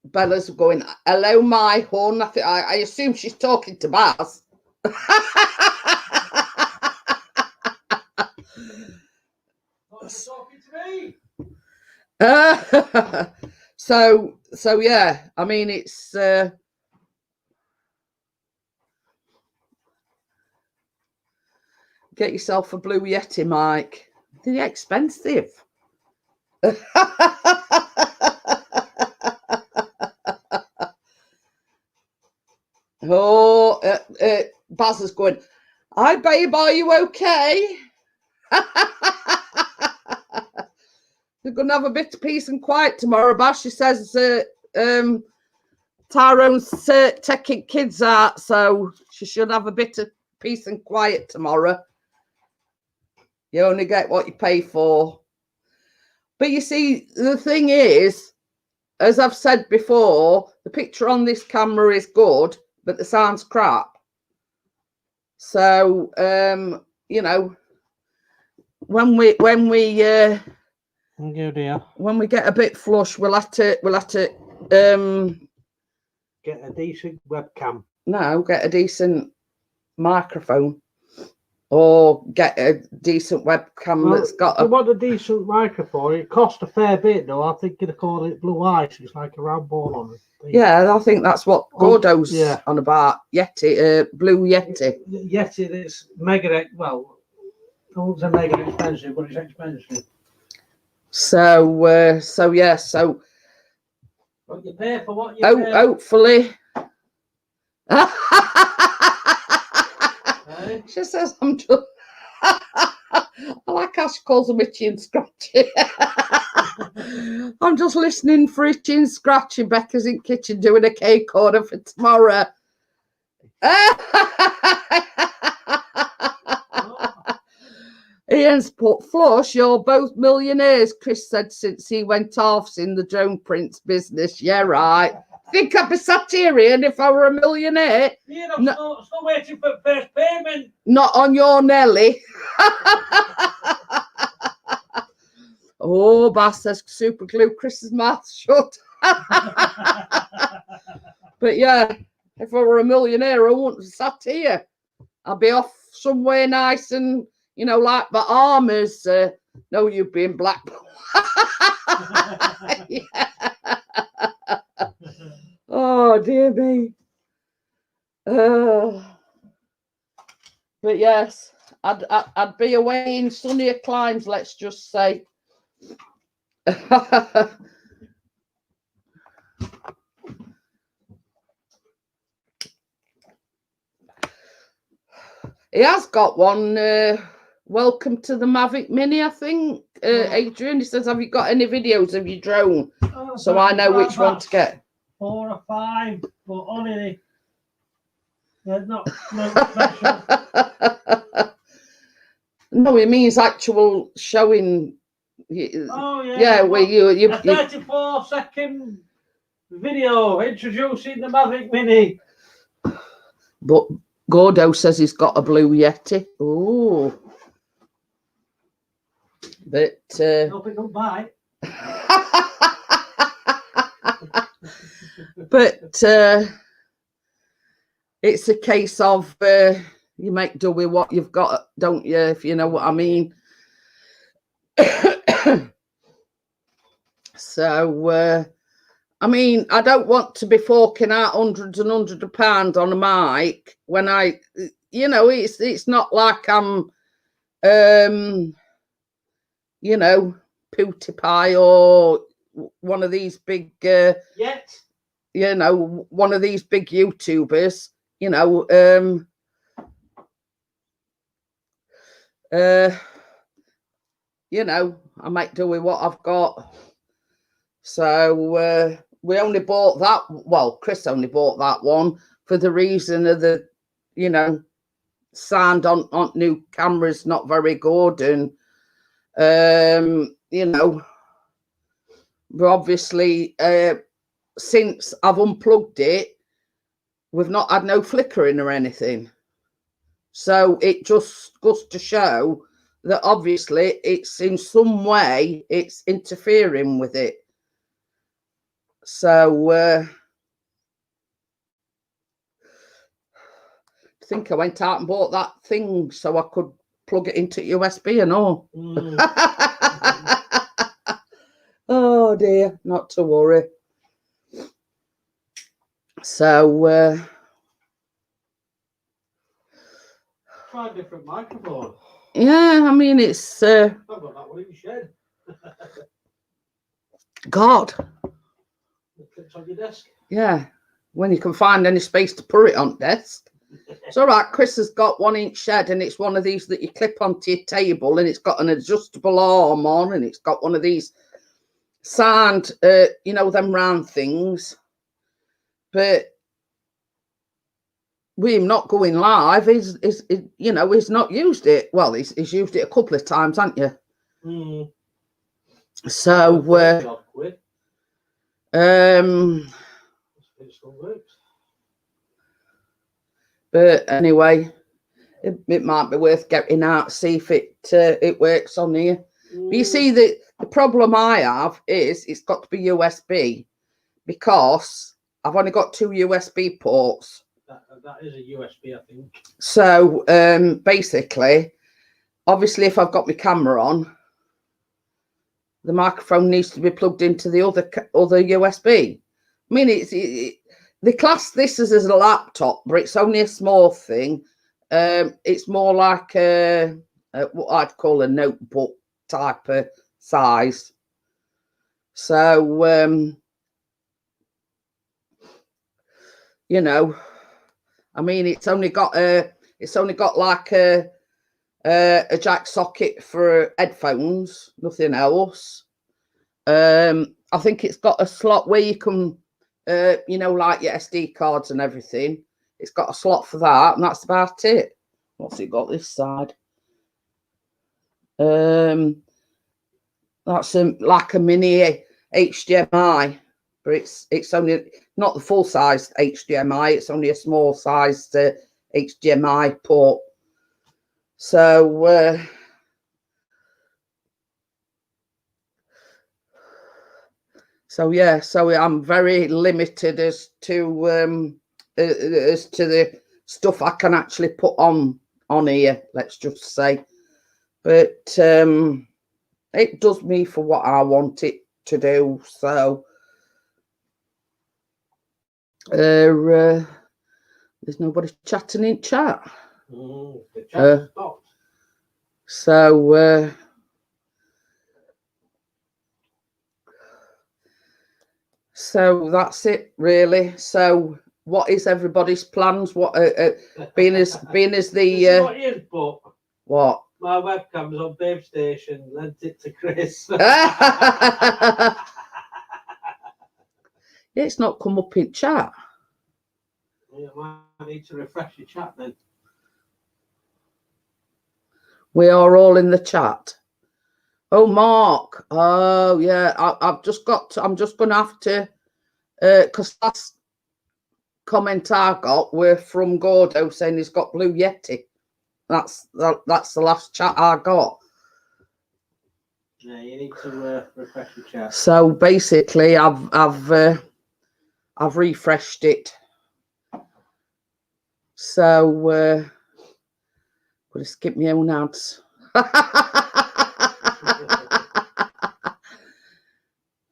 Bella's going, hello, my hon. I assume she's talking to Baz. Talking to me. So yeah, I mean it's get yourself a Blue Yeti, Mike. They're expensive. Oh, Baz is going, hi babe, are you okay? You're going to have a bit of peace and quiet tomorrow, Baz. She says Tyrone's taking kids out, so she should have a bit of peace and quiet tomorrow. You only get what you pay for. But you see, the thing is, as I've said before, the picture on this camera is good, but the sound's crap. So, you know, when we oh dear. When we get a bit flush, we'll have to get a decent webcam. No, get a decent microphone, or get a decent webcam that's got a. You want a decent microphone? It costs a fair bit, though. I think they'd call it blue ice. It's like a round ball on it. Yeah, I think that's what Gordo's on about. Yeti, Blue Yeti. Yeti, it's mega. Well, it's a mega expensive, but it's expensive. So, yeah, so. What you pay for what you pay. Hopefully. She says, I'm just. I like how she calls them itchy and scratchy. I'm just listening for itchy and scratchy. Becca's in kitchen doing a cake order for tomorrow. Ian's put, Flush, you're both millionaires, Chris said since he went halves in the drone prints business. Yeah, right. Think I'd be sat here if I were a millionaire. Yeah, I'm still waiting for first payment. Not on your Nelly. Oh, Bass says super glue Chris's mouth shut. But yeah, if I were a millionaire, I wouldn't have sat here. I'd be off somewhere nice and, you know, like the Armours. No, you'd be in Blackpool. Yeah. Oh, dear me. But yes, I'd be away in sunnier climes, let's just say. He has got one. Welcome to the Mavic Mini, I think. Adrian, he says, have you got any videos of your drone? So I know which one to get. 4 or 5, but only they're not special. No, it means actual showing. Oh yeah. Yeah, where you a 34-second video introducing the Mavic Mini. But Gordo says he's got a Blue Yeti. Oh. But Hope it don't bite. but it's a case of you make do with what you've got, don't you? If you know what I mean. So I mean, I don't want to be forking out hundreds and hundreds of pounds on a mic when I, you know, it's not like I'm, you know, PewDiePie or one of these big, Yet. You know, one of these big YouTubers, you know, you know, I might do with what I've got. So we only bought that. Well, Chris only bought that one for the reason of the, you know, sound on new cameras not very good, and you know, but obviously since I've unplugged it, we've not had no flickering or anything. So it just goes to show that obviously it's in some way it's interfering with it. So I think I went out and bought that thing so I could plug it into USB and all. Oh dear, not to worry. So Try a different microphone. yeah, I mean it's I've got that one in the shed. God. It clips on your desk. Yeah, when you can find any space to put it on desk. It's all right. Chris has got one in shed, and it's one of these that you clip onto your table, and it's got an adjustable arm on, and it's got one of these sound, you know, them round things. But with him not going live, is you know, he's not used it. Well, he's used it a couple of times, haven't you? So but anyway, it might be worth getting out, see if it works on here. But you see, the problem I have is it's got to be USB, because I've only got 2 USB ports. That is a USB, I think. So basically, obviously, if I've got my camera on, the microphone needs to be plugged into the other USB. I mean, they class this as a laptop, but it's only a small thing. It's more like what I'd call a notebook type of size. So you know, I mean, it's only got like a jack socket for headphones, nothing else. I think it's got a slot where you can, you know, like your SD cards and everything. It's got a slot for that, and that's about it. What's it got this side? That's like a mini HDMI, but it's only not the full size HDMI. It's only a small size HDMI port. So yeah, so I'm very limited as to the stuff I can actually put on here, let's just say. But it does me for what I want it to do. So there's nobody chatting in chat. The chat stopped. So so that's it, really. So what is everybody's plans? What being as the what is, but what? My webcam's on Babe Station. Lent it to Chris. It's not come up in chat. Yeah, I need to refresh your chat then. We are all in the chat. Oh, Mark. Oh, yeah. I'm just going to have to, because last comment I got were from Gordo saying he's got Blue Yeti. That's the last chat I got. Yeah, you need to refresh your chat. So basically, I've refreshed it. So gonna skip my own ads.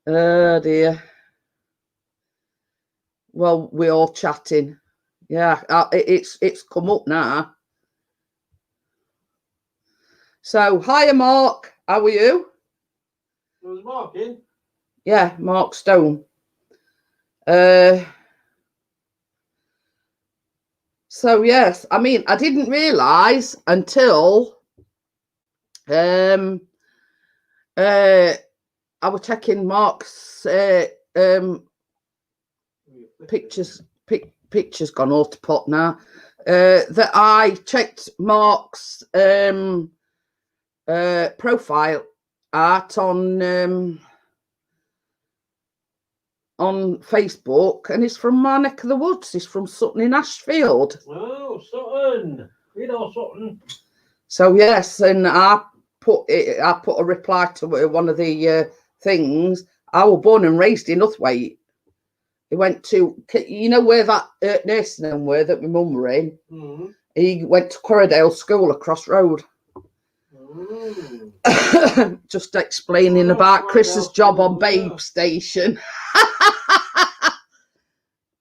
Oh dear. Well, we're all chatting. Yeah, it's come up now. So, hiya, Mark. How are you? Was Mark in? Yeah, Mark Stone. So yes, I mean, I didn't realise until I was checking Mark's pictures gone all to pot now. That I checked Mark's profile art on Facebook, and it's from my neck of the woods. It's from Sutton in Ashfield. Oh, Sutton. You know Sutton. So yes, and I put a reply to one of the things. I was born and raised in Uthwaite. He went to, you know where that nursing home were that my mum were in? Mm-hmm. He went to Corridale School across road. Just explaining about Chris's job on Babe Station.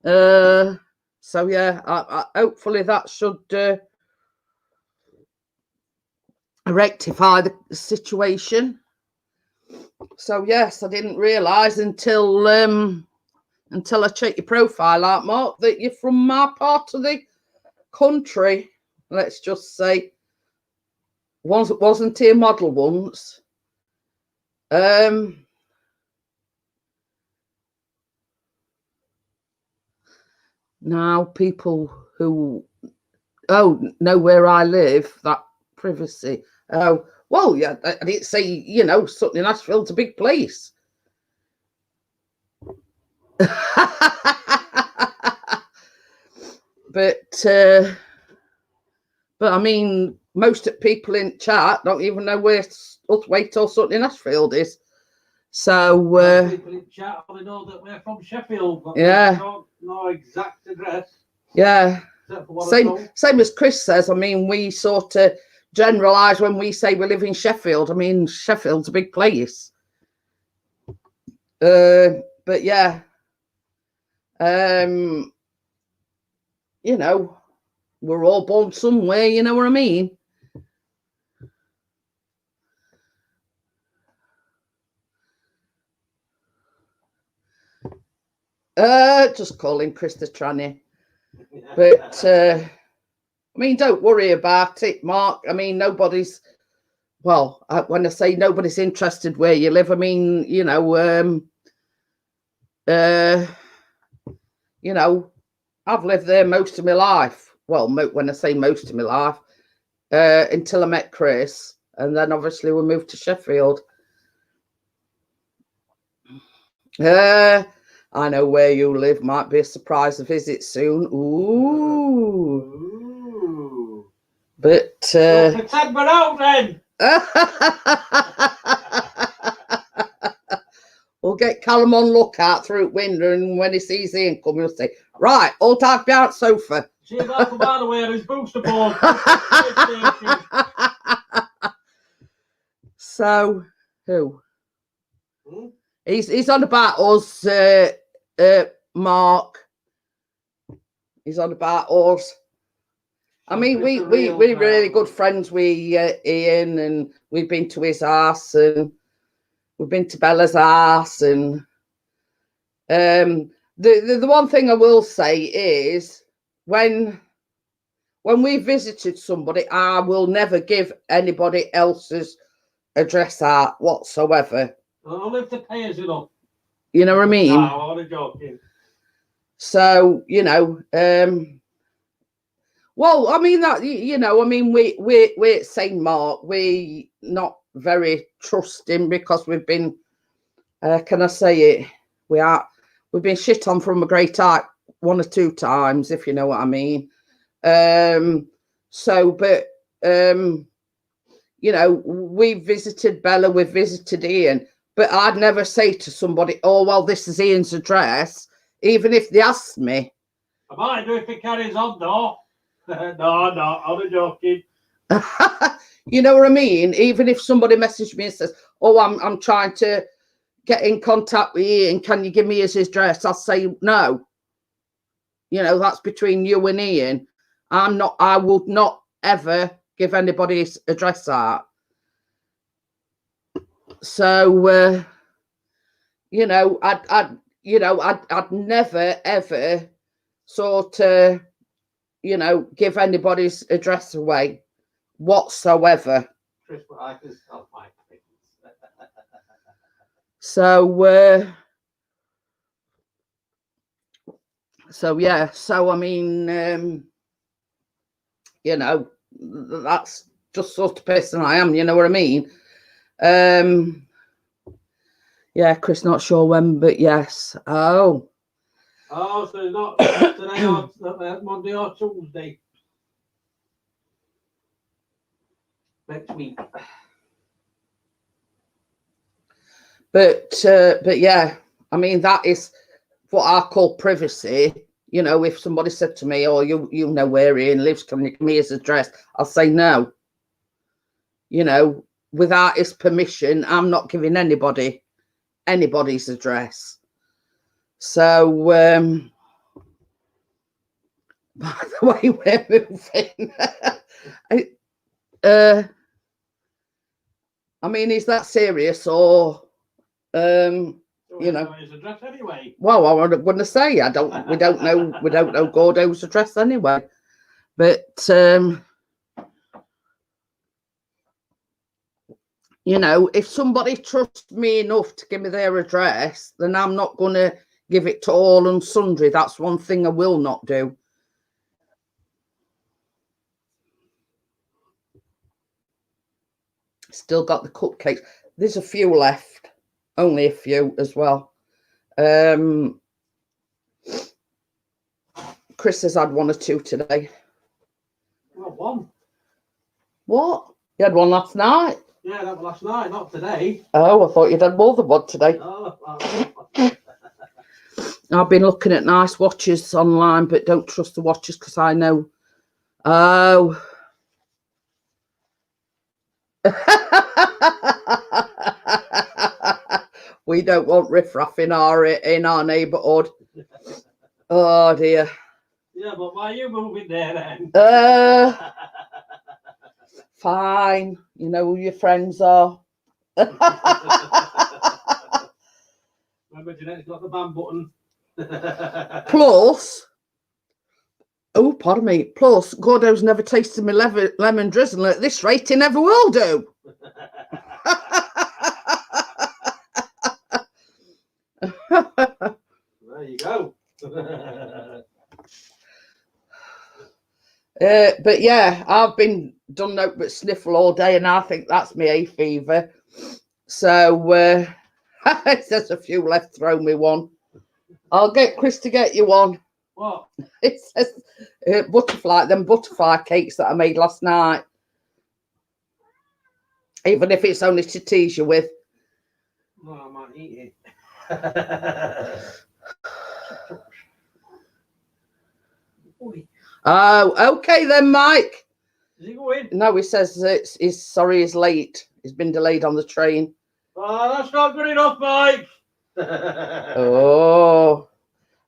So yeah, I hopefully that should rectify the situation. So yes, I didn't realise until I checked your profile out, Mark, that you're from my part of the country. Let's just say, wasn't he a model once? Now people who know where I live, that privacy. Oh, well, yeah, I didn't say, you know, Sutton in Ashfield's a big place. But I mean, most people in chat don't even know where Uthwaite or Sutton in Ashfield is. So people in chat only know that we're from Sheffield, but yeah, we don't know exact address. Yeah, same as Chris says. I mean, we sort of generalise when we say we live in Sheffield. I mean, Sheffield's a big place. But yeah, you know, we're all born somewhere, you know what I mean? Just call him Chris the Tranny. But I mean, don't worry about it, Mark. I mean, nobody's, well, when I say nobody's interested where you live, I mean, you know, I've lived there most of my life. Well, when I say most of my life, until I met Chris, and then obviously we moved to Sheffield. I know where you live. Might be a surprise visit soon. Ooh. But pretend we're out then. We'll get Callum on lookout through the window, and when he sees Ian coming, he'll say, "Right, all time behind sofa." See about the man where his booster board. So who? He's on about us, Mark. He's on about us. I mean, we're really good friends with Ian, and we've been to his house, and we've been to Bella's house, and the one thing I will say is when we visited somebody, I will never give anybody else's address out whatsoever. Only if the payers enough. You know what I mean? No, I'm joking. So, you know, well, I mean that, you know, I mean, we're St. Mark, we not very trusting because we've been, can I say it? We've been shit on from a great height 1 or 2 times, if you know what I mean. So, but, you know, we've visited Bella, we've visited Ian, but I'd never say to somebody, oh, well, this is Ian's address, even if they asked me. I might do if it carries on, though. No, I'm joking. You know what I mean? Even if somebody messaged me and says, oh, I'm trying to get in contact with Ian, can you give me his address? I'll say no. You know, that's between you and Ian. I would not ever give anybody his address out. So you know, I'd never ever sort of, you know, give anybody's address away whatsoever. So yeah, so I mean, you know, that's just sort of person I am, you know what I mean? Yeah, Chris, not sure when, but yes. Oh, so it's not today or Monday or Tuesday. Next week. But yeah, I mean, that is what I call privacy. You know, if somebody said to me, oh, you know where Ian lives, can you give me his address? I'll say no. You know, without his permission, I'm not giving anybody's address. So, by the way, we're moving. I mean, is that serious or, you know? His address anyway. Well, I wouldn't say we don't know Gordo's address anyway. But you know, if somebody trusts me enough to give me their address, then I'm not going to give it to all and sundry. That's one thing I will not do. Still got the cupcakes. There's a few left, only a few as well. Chris has had one or two today. Well, one. What? You had one last night? Yeah, that was last night, not today. Oh, I thought you'd had more than one today. Oh, I've been looking at nice watches online, but don't trust the watches because I know. Oh. We don't want riffraff in our neighbourhood. Oh dear. Yeah, but why are you moving there then? Fine. You know who your friends are. Remember, Jeanette's got the ban button. Plus, oh, pardon me. Plus, Gordo's never tasted me lemon drizzle. At this rate, he never will do. There you go. But yeah, I've been done note but sniffle all day, and I think that's my hay fever. So there's a few left. Throw me one. I'll get Chris to get you one. What? It says butterfly cakes that I made last night. Even if it's only to tease you with. No, I might eat it. Oh, okay then, Mike. Is he going? No, he says he's sorry he's late. He's been delayed on the train. Oh, that's not good enough, Mike. Oh.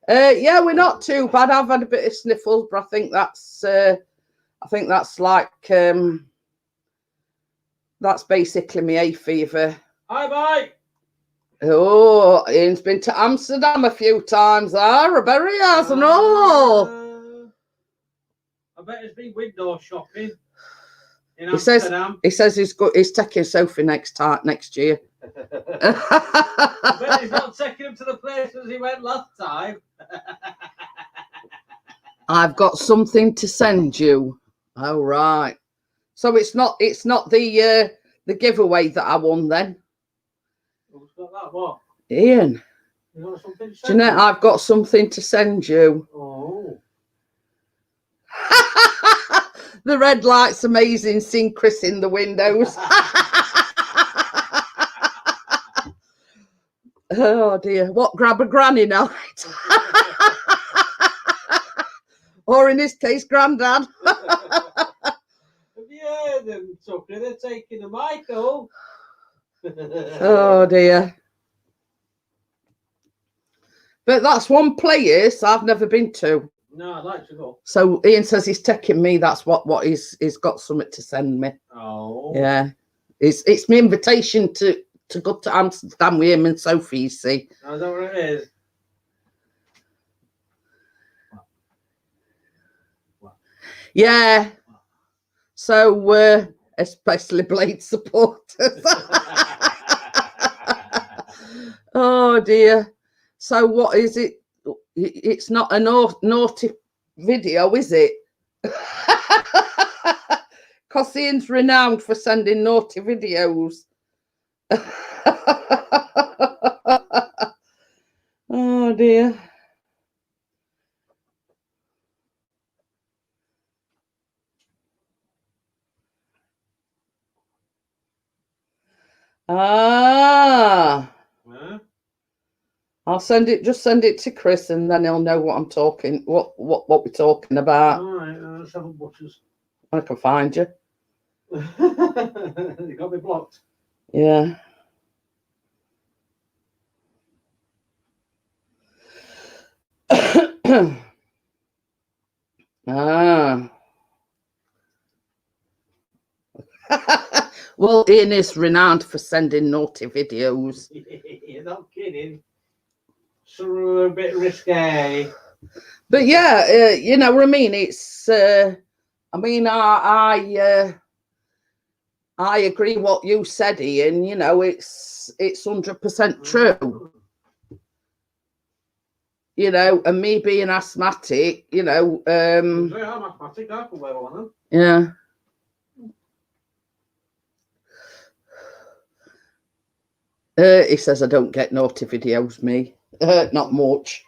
Yeah, we're not too bad. I've had a bit of sniffles, but I think that's like that's basically my hay fever. Hi, Mike. Oh, Ian's been to Amsterdam a few times. I bet he has and all. I bet it's been window shopping in Amsterdam. He says he's taking Sophie next year. I bet he's not taking him to the places he went last time. I've got something to send you. Oh right. So it's not the giveaway that I won then. Who's got that? What? Ian. You got something to send Jeanette, you? I've got something to send you. Oh. The red light's amazing. Seeing Chris in the windows. Oh dear. What, grab a granny night? Or in this case, Grandad. Have you heard them, Tucker? They're taking the Michael. Oh dear. But that's one place I've never been to. No, I'd like to go. So Ian says he's taking me. That's what he's got something to send me. Oh. Yeah. It's my invitation to go to Amsterdam with him and Sophie, you see. I don't know what it is. Yeah. So especially Blade supporters. Oh dear. So what is it? It's not a naughty video, is it? Because Ian's renowned for sending naughty videos. Oh dear. Ah. Huh? I'll just send it to Chris, and then he'll know what I'm talking, what we're talking about. All right, let's have a butchers. I can find you. You got me blocked. Yeah. Ah. Well, Ian is renowned for sending naughty videos. You're not kidding. Some are a bit risque. But yeah, you know what I mean. It's. I mean, I agree what you said, Ian. You know, it's 100% true. You know, and me being asthmatic, you know. I'm asthmatic. I can wear one of them. Yeah. He says I don't get naughty videos, me. Not much.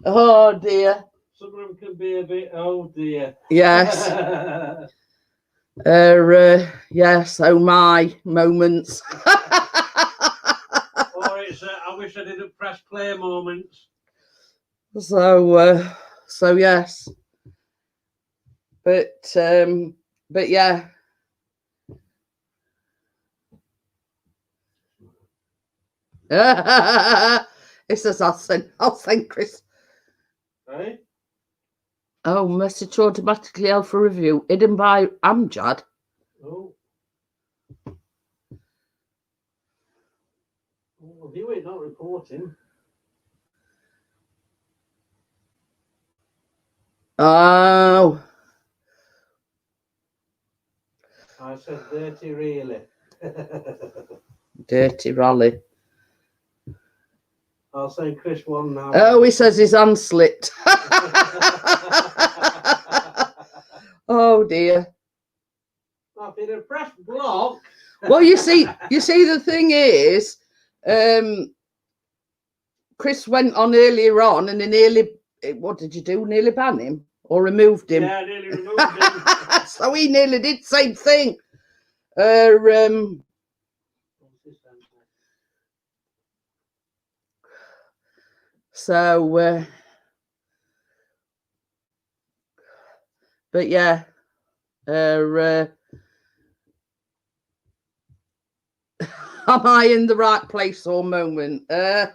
Oh dear. Some of them can be a bit, oh dear. Yes. Yes, oh my moments. Or it's I wish I didn't press play moments. So yes. But yeah. It says I'll send Chris. Right? Oh, message automatically held for review. Hidden by Amjad. Oh. Well, view it, not reporting. Oh. I said dirty, really. Dirty Raleigh. I'll send Chris one now. Oh, he says his hand slipped. Oh dear. If he'd have pressed block. Well, you see, the thing is, Chris went on earlier on, and he nearly, what did you do? Nearly ban him or removed him? Yeah, nearly removed him. So he nearly did the same thing. So, but yeah, am I in the right place or moment? Yeah,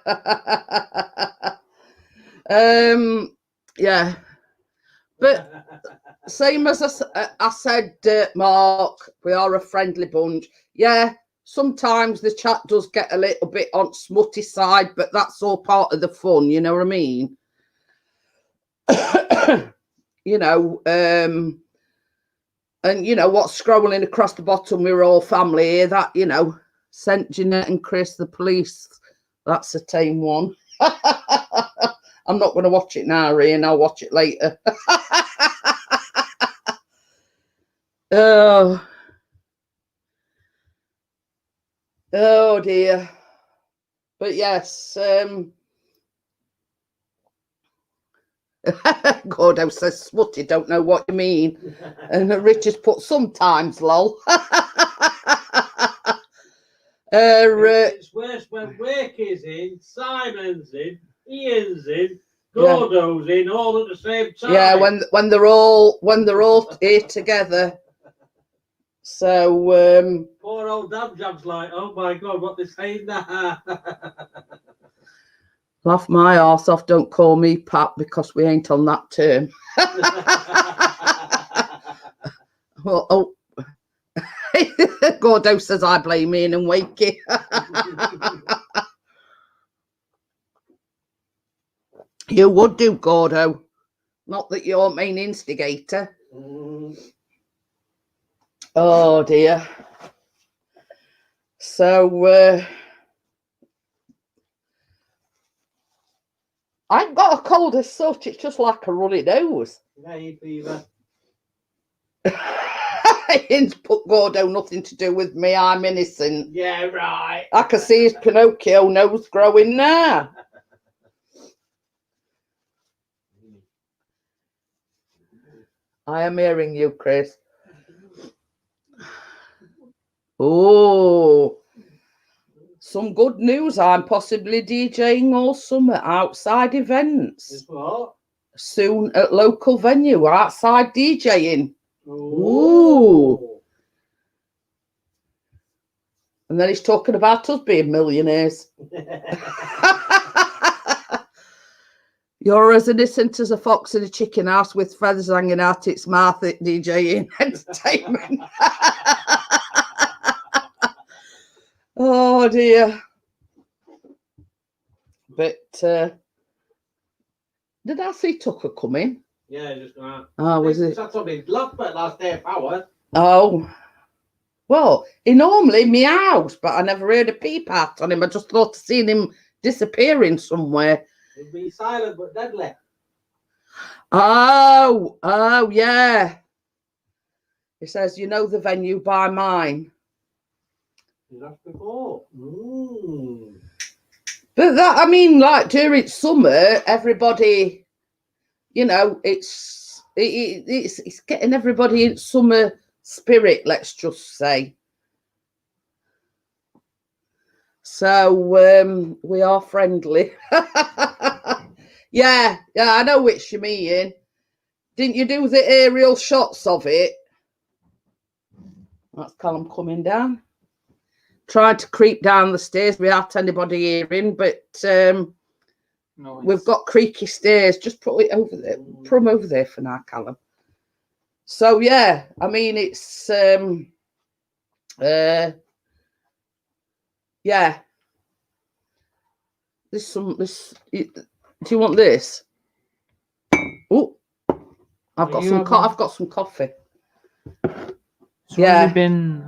but same as I said, Mark, we are a friendly bunch. Yeah, sometimes the chat does get a little bit on smutty side, but that's all part of the fun, you know what I mean? You know, and you know what's scrolling across the bottom, we're all family here. That, you know, sent Jeanette and Chris the police. That's a tame one. I'm not going to watch it now, Ian. I'll watch it later. Oh dear. But yes, Gordo says, Smutty, don't know what you mean. And Richard's put sometimes, lol. It's worse when Wakey's in, Simon's in, Ian's in, Gordo's in, all at the same time. Yeah, when they're all here together. So poor old Dad Jab's like, oh my God, what they saying now? laugh my arse off, don't call me Pat because we ain't on that term. Well, oh. Gordo says I blame Ian and Wakey. You would do, Gordo. Not that you're main instigator. Oh dear. So I ain't got a cold as such, it's just like a runny nose. Hay fever. Ian's put Gordo nothing to do with me, I'm innocent. Yeah, right. I can see his Pinocchio nose growing now. I am hearing you, Chris. Oh, some good news. I'm possibly DJing all summer outside events. What? Soon at local venue, outside DJing. Ooh. And then he's talking about us being millionaires. You're as innocent as a fox in a chicken house with feathers hanging out its mouth at DJing entertainment. Oh dear. But did I see Tucker come in? Yeah, just that. Oh, was it? That's on his last day of power. Oh. Well, he normally meows, but I never heard a peep out on him. I just thought I'd seen him disappearing somewhere. He'd be silent but deadly. Oh, yeah. He says, you know the venue by mine. That's before. But that, I mean, like during summer, everybody, you know, it's getting everybody in summer spirit, let's just say. So we are friendly. Yeah, I know which you mean. Didn't you do the aerial shots of it? That's Callum coming down. Tried to creep down the stairs without anybody hearing, but we've got creaky stairs. Just put it over there. Put them over there for now, Callum. So yeah, I mean it's yeah. This. Do you want this? Oh, I've got some coffee. So yeah. Has it been?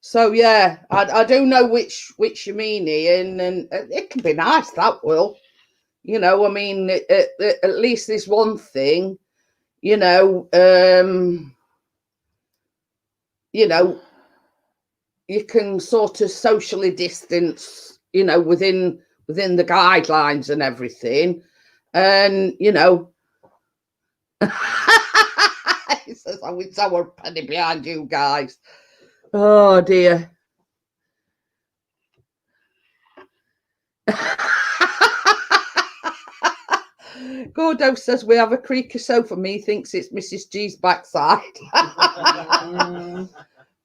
So yeah, I do know which you mean, Ian, and it can be nice. That will, you know. I mean, at least there's one thing, you know. You know, you can sort of socially distance, you know, within the guidelines and everything, and you know. He says, "I wish I were a penny behind you guys." Oh dear. Gordo says we have a creaky sofa. Me thinks it's Mrs. G's backside.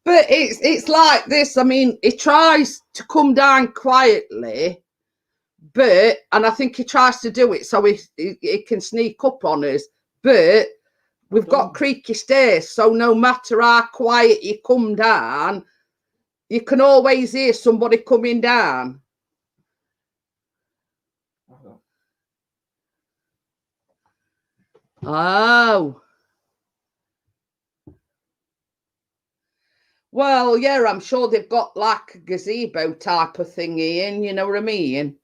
But it's like this. I mean, he tries to come down quietly, and I think he tries to do it so he can sneak up on us. But we've got creaky stairs, so no matter how quiet you come down, you can always hear somebody coming down. Oh. Well, yeah, I'm sure they've got like a gazebo type of thingy in, you know what I mean?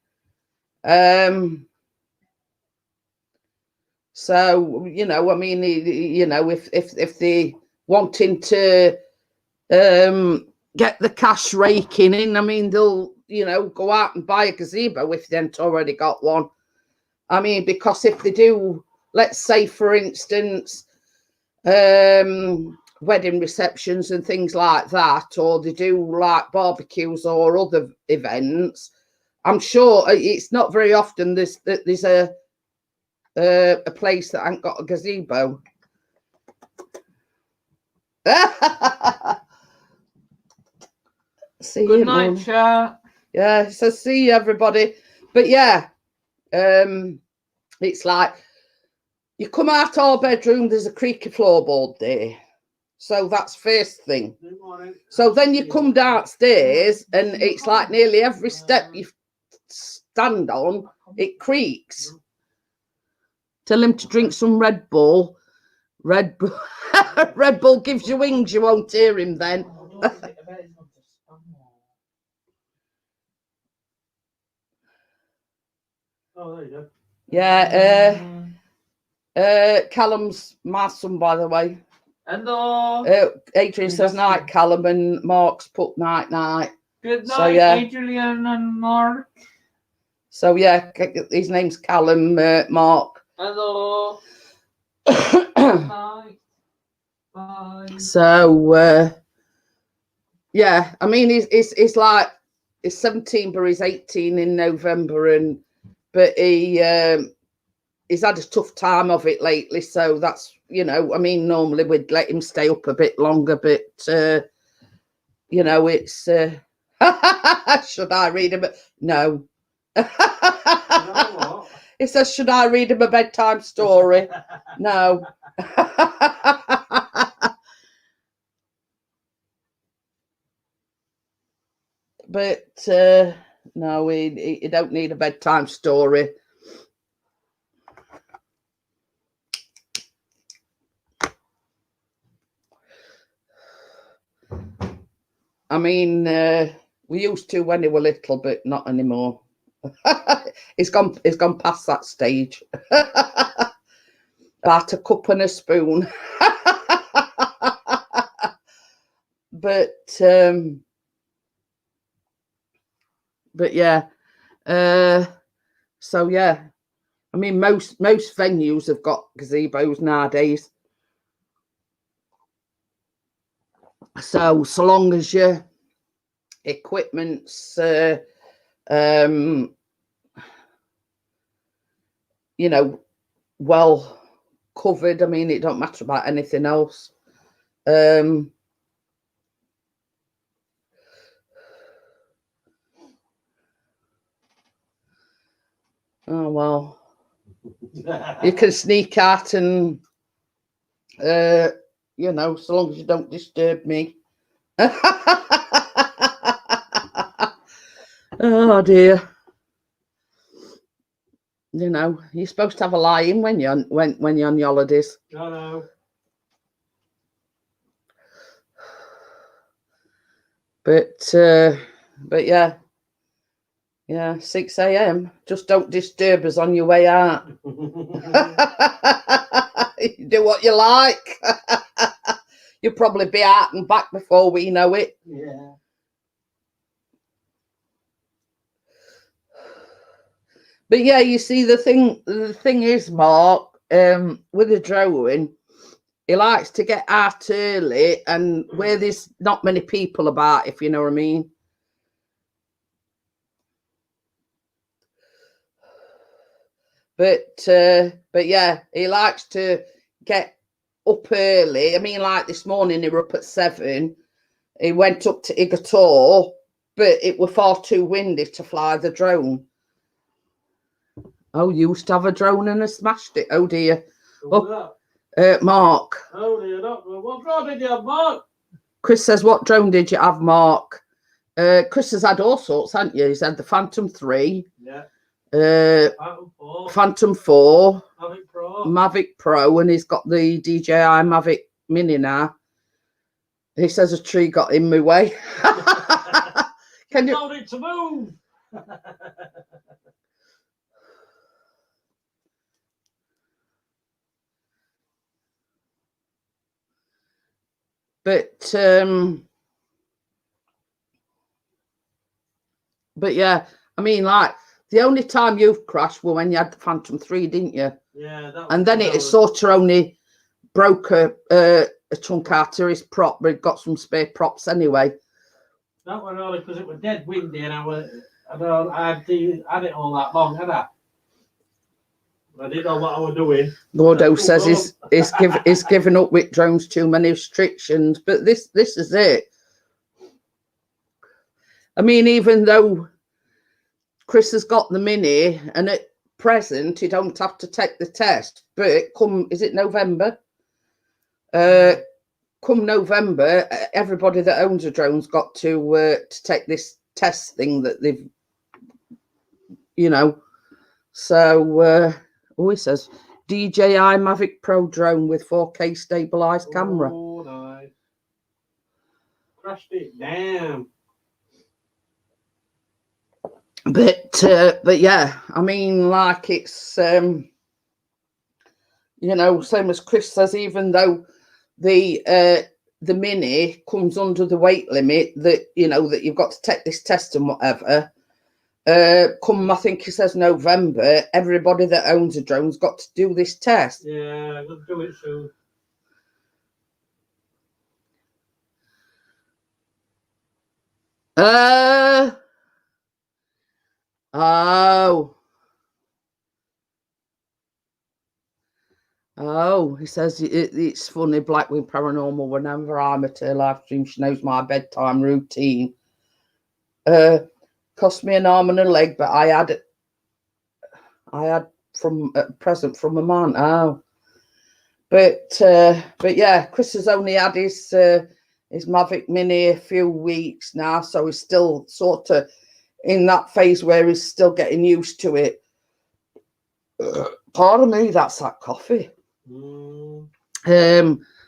So, you know, I mean, you know, if they wanting to get the cash raking in, I mean, they'll you know, go out and buy a gazebo if they haven't already got one. I mean, because if they do, let's say, for instance, wedding receptions and things like that, or they do like barbecues or other events, I'm sure it's not very often there's a place that ain't got a gazebo. See Good you, night, Mum. chat. Yeah, so see you, everybody. But yeah, it's like you come out our bedroom, there's a creaky floorboard there. So that's first thing. So then you come downstairs and it's like nearly every step you stand on, it creaks. Tell him to drink some Red Bull. Red Bull, Red Bull gives you wings, you won't hear him then. Oh, there you go. Yeah, Callum's my son, by the way. Hello. Adrian says night, Callum, and Mark's put night. Good night, So, yeah. Adrian and Mark. So yeah, his name's Callum, Mark. Hello. Bye. Bye. So yeah, I mean, it's like he's 17, but he's 18 in November, but he's had a tough time of it lately. So that's, you know, I mean, normally we'd let him stay up a bit longer, but you know, it's should I read him? No. It says, should I read him a bedtime story? No. But no, he don't need a bedtime story. I mean, we used to when he were little, but not anymore. He's gone past that stage. About a cup and a spoon. But yeah. So yeah. I mean, most venues have got gazebos nowadays. So long as your equipment's you know, well covered. I mean, it don't matter about anything else. Oh well, you can sneak out and you know, so long as you don't disturb me. Oh dear. You know, you're supposed to have a lie in when you're when you're on your holidays. I know. But yeah. Yeah, 6 a.m. Just don't disturb us on your way out. You do what you like. You'll probably be out and back before we know it. Yeah. But yeah, you see, the thing is, Mark, with the drone, he likes to get out early and where there's not many people about, if you know what I mean. But yeah, he likes to get up early. I mean, like this morning, he were up at 7. He went up to Igator, but it was far too windy to fly the drone. Oh, you used to have a drone and I smashed it. Oh dear. Oh, Mark. oh dear. What drone did you have, Mark? Chris says, what drone did you have, Mark? Chris has had all sorts, hasn't you? He's had the Phantom 3. Yeah. Phantom 4. Mavic Pro. And he's got the DJI Mavic Mini now. He says a tree got in my way. Can you told it to move? But yeah, I mean, like, the only time you've crashed was when you had the Phantom 3, didn't you? Yeah. And then it sort of only broke a chunk out of his prop, but it got some spare props anyway. That was only because it was dead windy and I had it all that long, had I? I didn't know what I was doing. Gordo says he's given up with drones, too many restrictions. But this is it. I mean, even though Chris has got the Mini, and at present you don't have to take the test, but is it November? Come November, everybody that owns a drone's got to take this test thing that they've, So, he says DJI Mavic Pro drone with 4K stabilized camera. Oh, nice. Crashed it, damn. But yeah, I mean, like, it's same as Chris says, even though the Mini comes under the weight limit that that you've got to take this test and whatever, come I think he says November, everybody that owns a drone's got to do this test. Yeah, we'll do it soon. Oh, he says it's funny, Blackwing Paranormal, whenever I'm at her live stream, she knows my bedtime routine. Cost me an arm and a leg, but I had from a present from a man. Oh. But yeah, Chris has only had his Mavic Mini a few weeks now, so he's still sort of in that phase where he's still getting used to it. Pardon me, that's that coffee.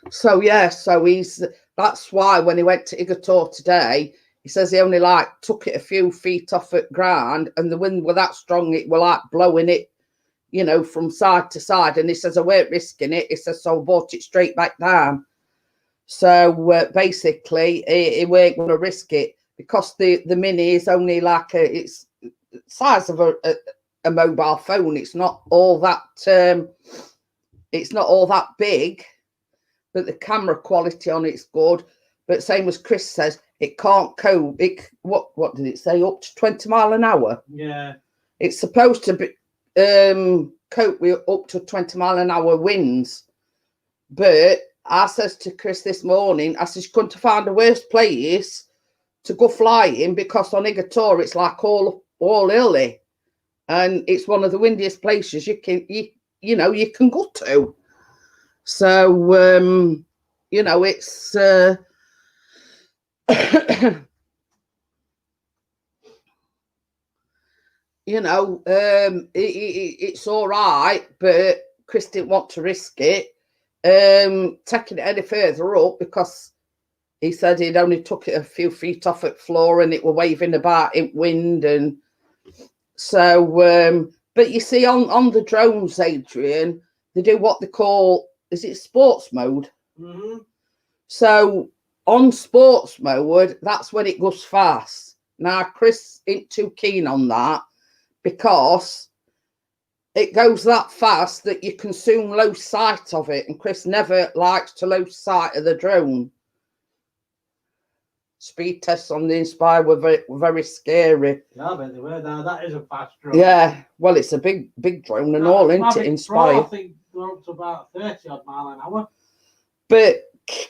So yeah, that's why when he went to Igator today, he says he only took it a few feet off at ground, and the wind was that strong it was blowing it, from side to side. And he says I weren't risking it. He says so I brought it straight back down. So basically, he weren't going to risk it because the Mini is only it's size of a mobile phone. It's not all that. It's not all that big, but the camera quality on it's good. But same as Chris says, it can't cope. What did it say? Up to 20 miles an hour. Yeah. It's supposed to be cope with up to 20 miles an hour winds. But I says to Chris this morning, I says you couldn't find a worse place to go flying because on Igator it's all hilly, and it's one of the windiest places you can go to. So it's it's all right, but Chris didn't want to risk it taking it any further up because he said he'd only took it a few feet off at floor and it were waving about in wind. And so but you see on the drones, Adrian, they do what they call, is it sports mode? Mm-hmm. So on sports mode, that's when it goes fast. Now, Chris ain't too keen on that because it goes that fast that you can soon lose sight of it. And Chris never likes to lose sight of the drone. Speed tests on the Inspire were very scary. Yeah, I bet they were. Now, that is a fast drone. Yeah, well, it's a big drone and all, isn't it, Inspire? I think they're up to about 30 odd mile an hour. But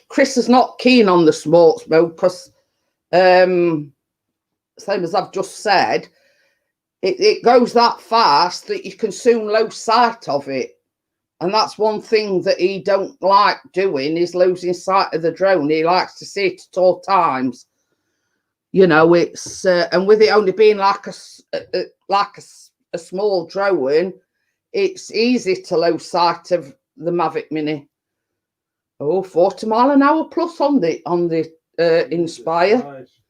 Chris is not keen on the sports mode because, same as I've just said, it goes that fast that you can soon lose sight of it. And that's one thing that he don't like doing, is losing sight of the drone. He likes to see it at all times. It's and with it only being like a small drone, it's easy to lose sight of the Mavic Mini. 40 mile an hour plus on the Inspire. Nice.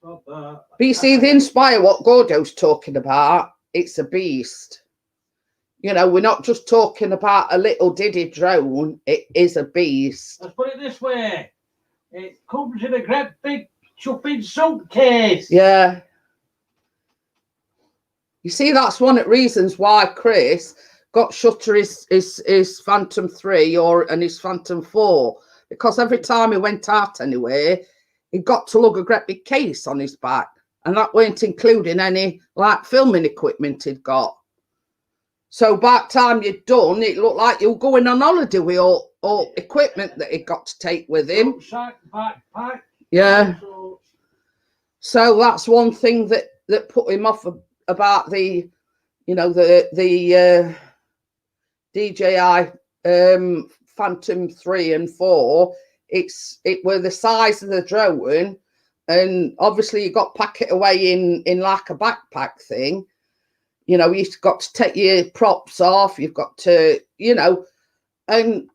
Not that. But you see, the Inspire, what Gordo's talking about, it's a beast. We're not just talking about a little diddy drone. It is a beast. Let's put it this way. It comes in a great big chuffing suitcase. Yeah. You see, that's one of the reasons why Chris got shutter his Phantom 3 and his Phantom 4, because every time he went out anywhere, he got to lug a great big case on his back, and that weren't including any like filming equipment he'd got. So by the time you'd done, it looked like you were going on holiday with all equipment that he'd got to take with him. Backpack. Yeah. So that's one thing that put him off about the, you know, the DJI Phantom 3 and 4. It were the size of the drone, and obviously you got to pack it away in like a backpack thing. You know, you've got to take your props off. You've got to, you know, and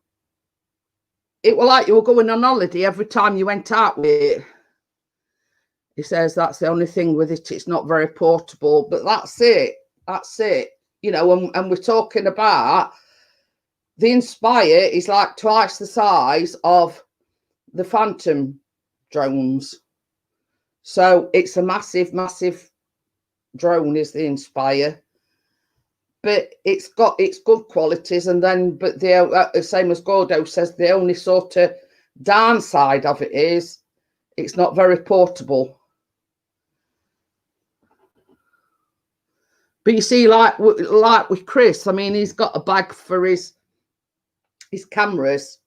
it was like you were going on holiday every time you went out with it. He says that's the only thing with it. It's not very portable, but that's it. That's it. You know, and we're talking about the Inspire is like twice the size of the Phantom drones. So it's a massive, massive drone is the Inspire. But it's got its good qualities, and then, but the same as Gordo says, the only sort of downside of it is it's not very portable. But you see, like with Chris, I mean, he's got a bag for his cameras,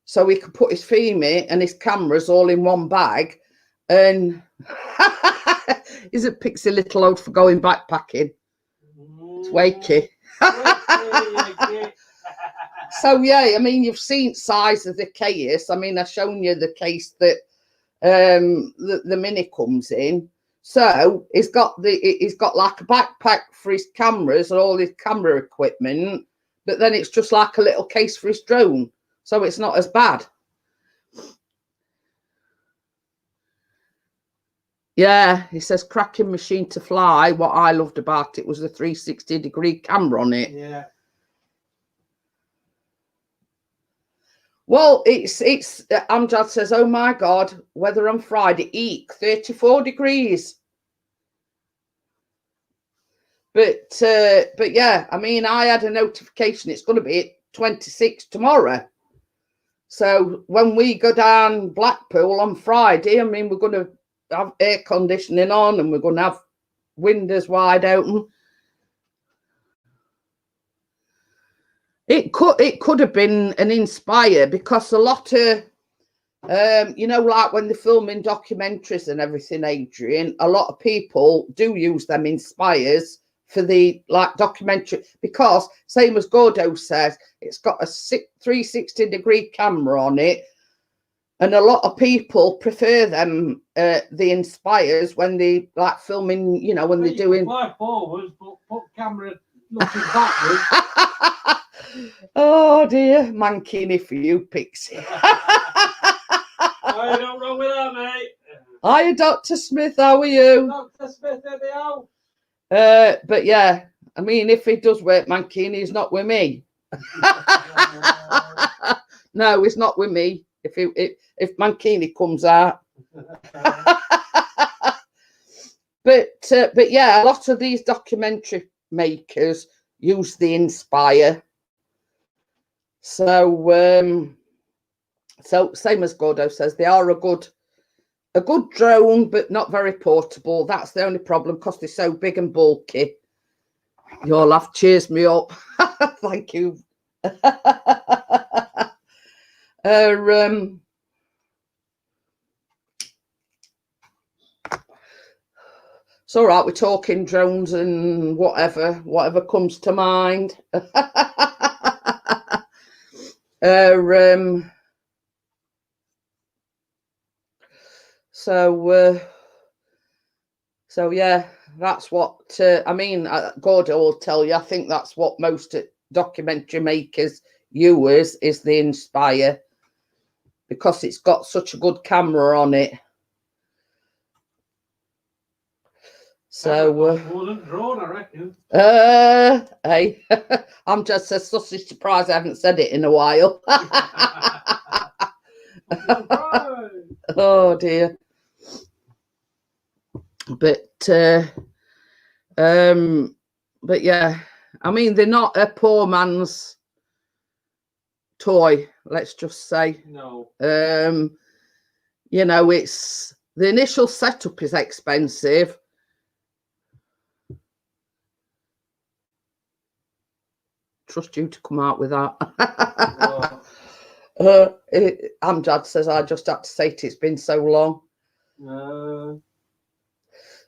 so he can put his Fimi and his cameras all in one bag. And he's a pixie little old for going backpacking. It's Wacky. So yeah, I mean, you've seen size of the case. I mean, I've shown you the case that the Mini comes in. So he's got like a backpack for his cameras and all his camera equipment, but then it's just like a little case for his drone. So it's not as bad. Yeah, he says cracking machine to fly. What I loved about it was the 360-degree camera on it. Yeah. Well, it's Amjad says, oh my God, weather on Friday, eek, 34 degrees. But yeah, I mean, I had a notification it's going to be 26 tomorrow. So when we go down Blackpool on Friday, I mean, we're going to have air conditioning on, and we're going to have windows wide open. It could have been an Inspire, because a lot of you know, like when they're filming documentaries and everything, Adrian, a lot of people do use them Inspires for the like documentary, because same as Gordo says, it's got a 360-degree camera on it. And a lot of people prefer them, the Inspires, when they like filming, you know, when they're doing. Fly forwards, but put camera looking backwards. Oh dear, mankini for you, Pixie. I don't know with that, mate. Hiya, Dr. Smith. How are you? Dr. Smith, anyhow. But yeah, I mean, if he does work mankini, he's not with me. No, he's not with me. If Mankini comes out. But yeah, a lot of these documentary makers use the Inspire. So same as Gordo says, they are a good drone, but not very portable. That's the only problem, because they're so big and bulky. Your laugh cheers me up. Thank you. It's all right, we're talking drones and whatever comes to mind. So yeah, that's what I mean. Gordo will tell you. I think that's what most documentary makers use is the Inspire, because it's got such a good camera on it. So wasn't drawn, I reckon. Hey, I'm just a sausage surprised I haven't said it in a while. Oh dear. But But yeah, I mean, they're not a poor man's toy, let's just say. No. You know, it's the initial setup is expensive. Trust you to come out with that. Amjad says I just had to say it, it's been so long.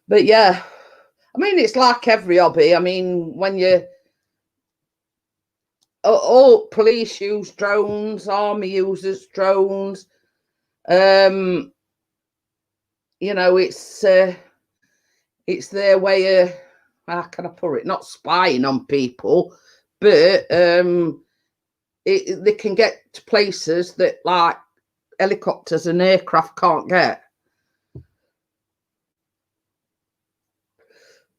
But yeah, I mean, it's like every hobby. I mean, when you all police use drones, army uses drones. You know, it's their way of, how can I put it, not spying on people, but they can get to places that like helicopters and aircraft can't get.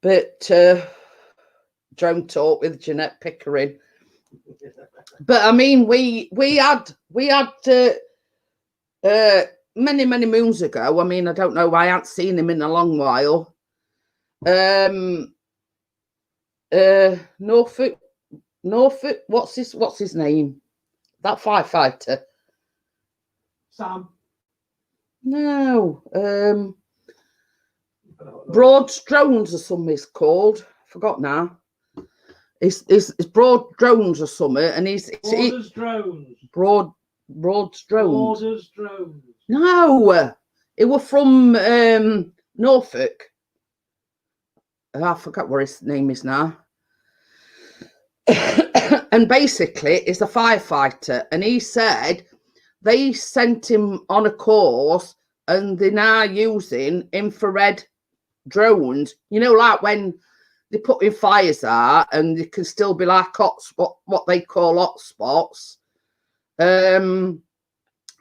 But drone talk with Jeanette Pickering. But I mean, we had many moons ago. I mean, I don't know. I hadn't seen him in a long while. Norfolk. What's his name? That firefighter. Sam. No. Broad Drones or something it's called. Forgot now. It's Broad Drones or something, and Borders Drones. Broad Drones. Borders Drones. No, it was from Norfolk. I forgot what his name is now. And basically, it's a firefighter, and he said they sent him on a course, and they're now using infrared drones. You know, like when they put in fires out, and they can still be like hotspot, what they call hotspots. You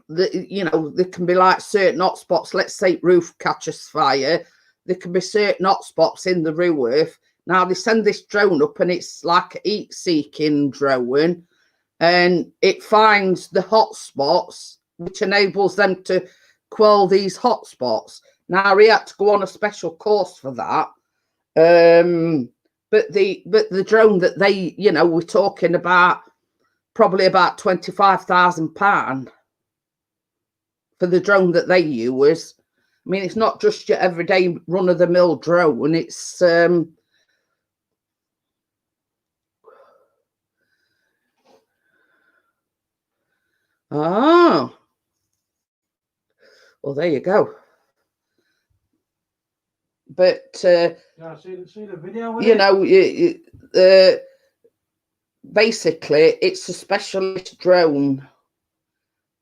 know, there can be like certain hotspots. Let's say roof catches fire. There can be certain hotspots in the roof. Now they send this drone up, and it's like a heat-seeking drone, and it finds the hotspots, which enables them to quell these hotspots. Now he had to go on a special course for that. But the drone that they, you know, we're talking about probably about £25,000 for the drone that they use. I mean, it's not just your everyday run-of-the-mill drone. It's well, there you go. But yeah, see the video. You know, basically, it's a specialist drone,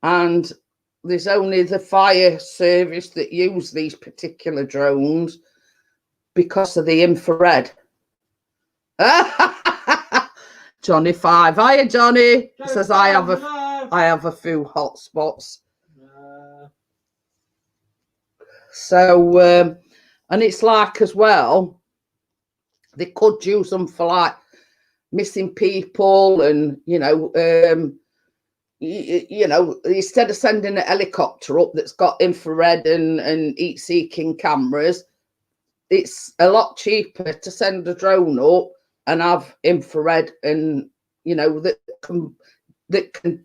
and there's only the fire service that use these particular drones because of the infrared. Johnny 5, hiya Johnny. Says I have a few hotspots. So and it's like as well, they could use them for like missing people, and you know, you know, instead of sending a helicopter up that's got infrared and heat-seeking cameras, it's a lot cheaper to send a drone up and have infrared, and you know, that can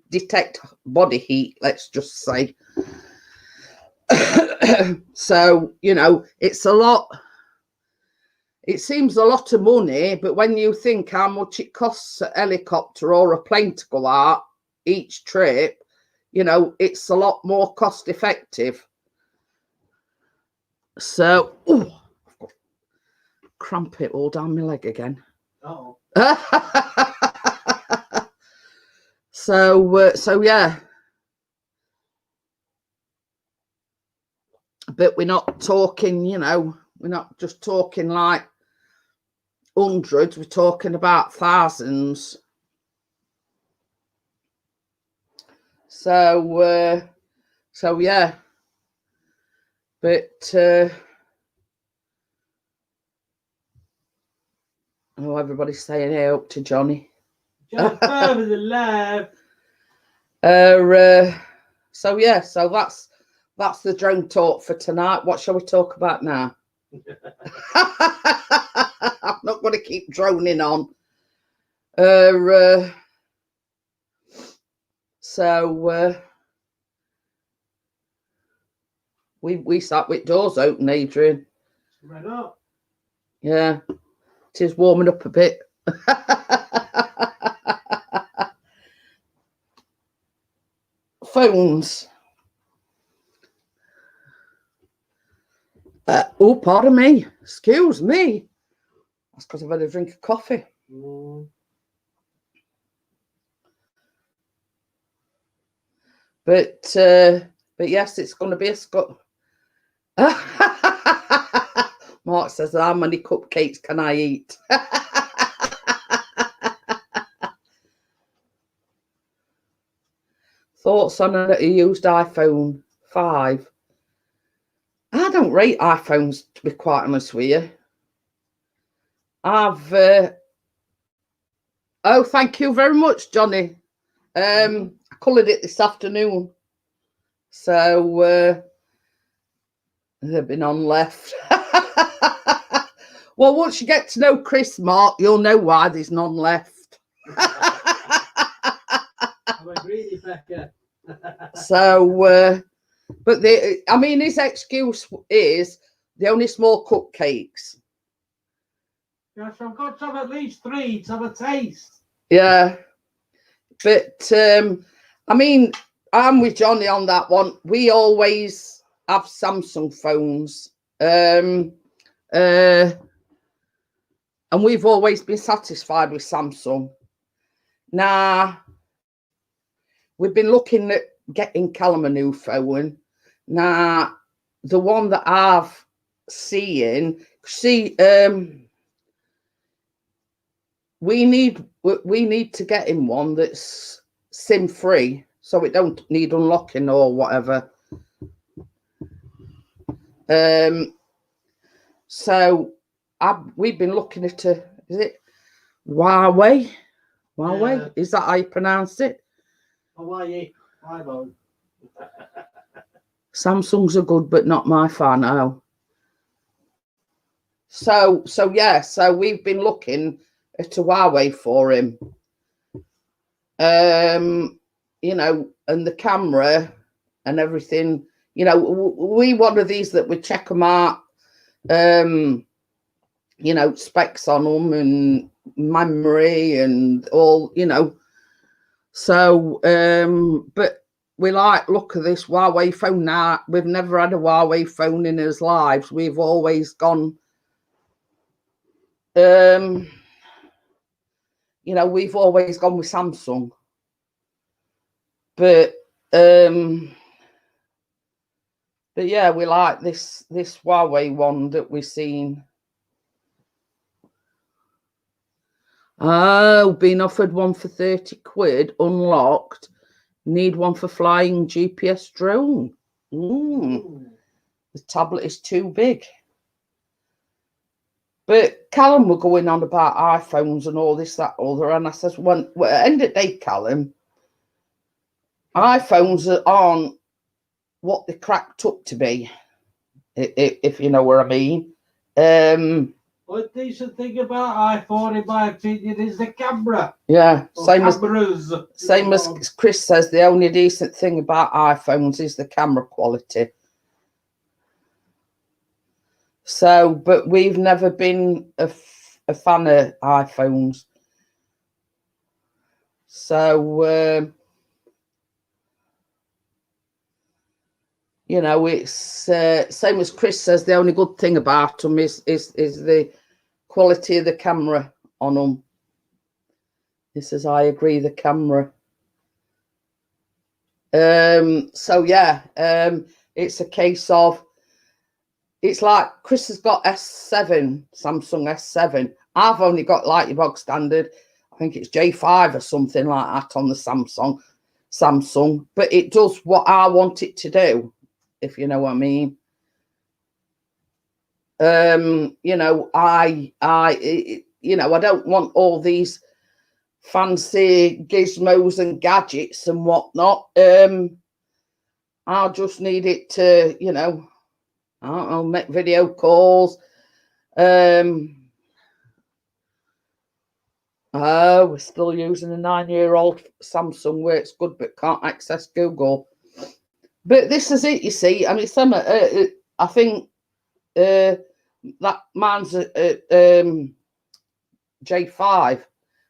detect body heat, let's just say. So, you know, it's a lot. It seems a lot of money, but when you think how much it costs a helicopter or a plane to go out each trip, you know, it's a lot more cost effective. So, ooh, cramp it all down my leg again. Oh. So yeah. But we're not talking, you know, we're not just talking like hundreds, we're talking about thousands. So yeah. But oh, everybody's saying hey up to Johnny. Just over the left. So yeah, so that's the drone talk for tonight. What shall we talk about now? I'm not going to keep droning on. So we sat with doors open, Adrian. Right up. Yeah, it is warming up a bit. Phones. Oh, pardon me. Excuse me. That's because I've had a drink of coffee. But yes, it's going to be a Scot. Mark says, how many cupcakes can I eat? Thoughts on a used iPhone 5? I don't rate iPhones, to be quite honest with you. I've oh, thank you very much, Johnny. I coloured it this afternoon, so they've been on left. Well, once you get to know Chris, Mark, you'll know why there's none left. I'm a greedy pecker. So, but I mean, his excuse is the only small cupcakes. Yes, I've got to have at least 3 to have a taste. Yeah, but I mean, I'm with Johnny on that one. We always have Samsung phones, and we've always been satisfied with Samsung. Now, we've been looking at getting Callum a new phone. Now, the one that I've seen, we need to get him one that's SIM free, so it don't need unlocking or whatever. So we've been looking at is it Huawei? Huawei? Yeah. Is that how you pronounce it? Hawaii. Samsungs are good, but not my fan. Oh. So yeah, so we've been looking at a Huawei for him. You know, and the camera and everything, you know, we one of these that would check them out, you know, specs on them and memory and all, you know. So, but we look at this Huawei phone now. We've never had a Huawei phone in our lives. We've always gone, you know, we've always gone with Samsung. But yeah, we like this Huawei one that we've seen. Oh, been offered one for 30 quid, unlocked. Need one for flying GPS drone. The tablet is too big. But Callum were going on about iPhones and all this, that, other. And I says, well, at the end of the day, Callum, iPhones aren't what they cracked up to be, if you know what I mean. One decent thing about iPhone, in my opinion, is the camera. Yeah, same as Chris says, the only decent thing about iPhones is the camera quality. So, but we've never been a fan of iPhones. So, you know, it's same as Chris says, the only good thing about them is the quality of the camera on them. He says, I agree, the camera. So yeah, it's a case of, it's like Chris has got S7, Samsung S7. I've only got like your bog standard, I think it's J5 or something like that on the Samsung, but it does what I want it to do, if you know what I mean. You know, you know, I don't want all these fancy gizmos and gadgets and whatnot. I just need it to, you know, I don't know, make video calls, Oh, we're still using a 9-year-old Samsung where it's good but can't access Google. But this is it, you see. I mean, I think that mine's J5,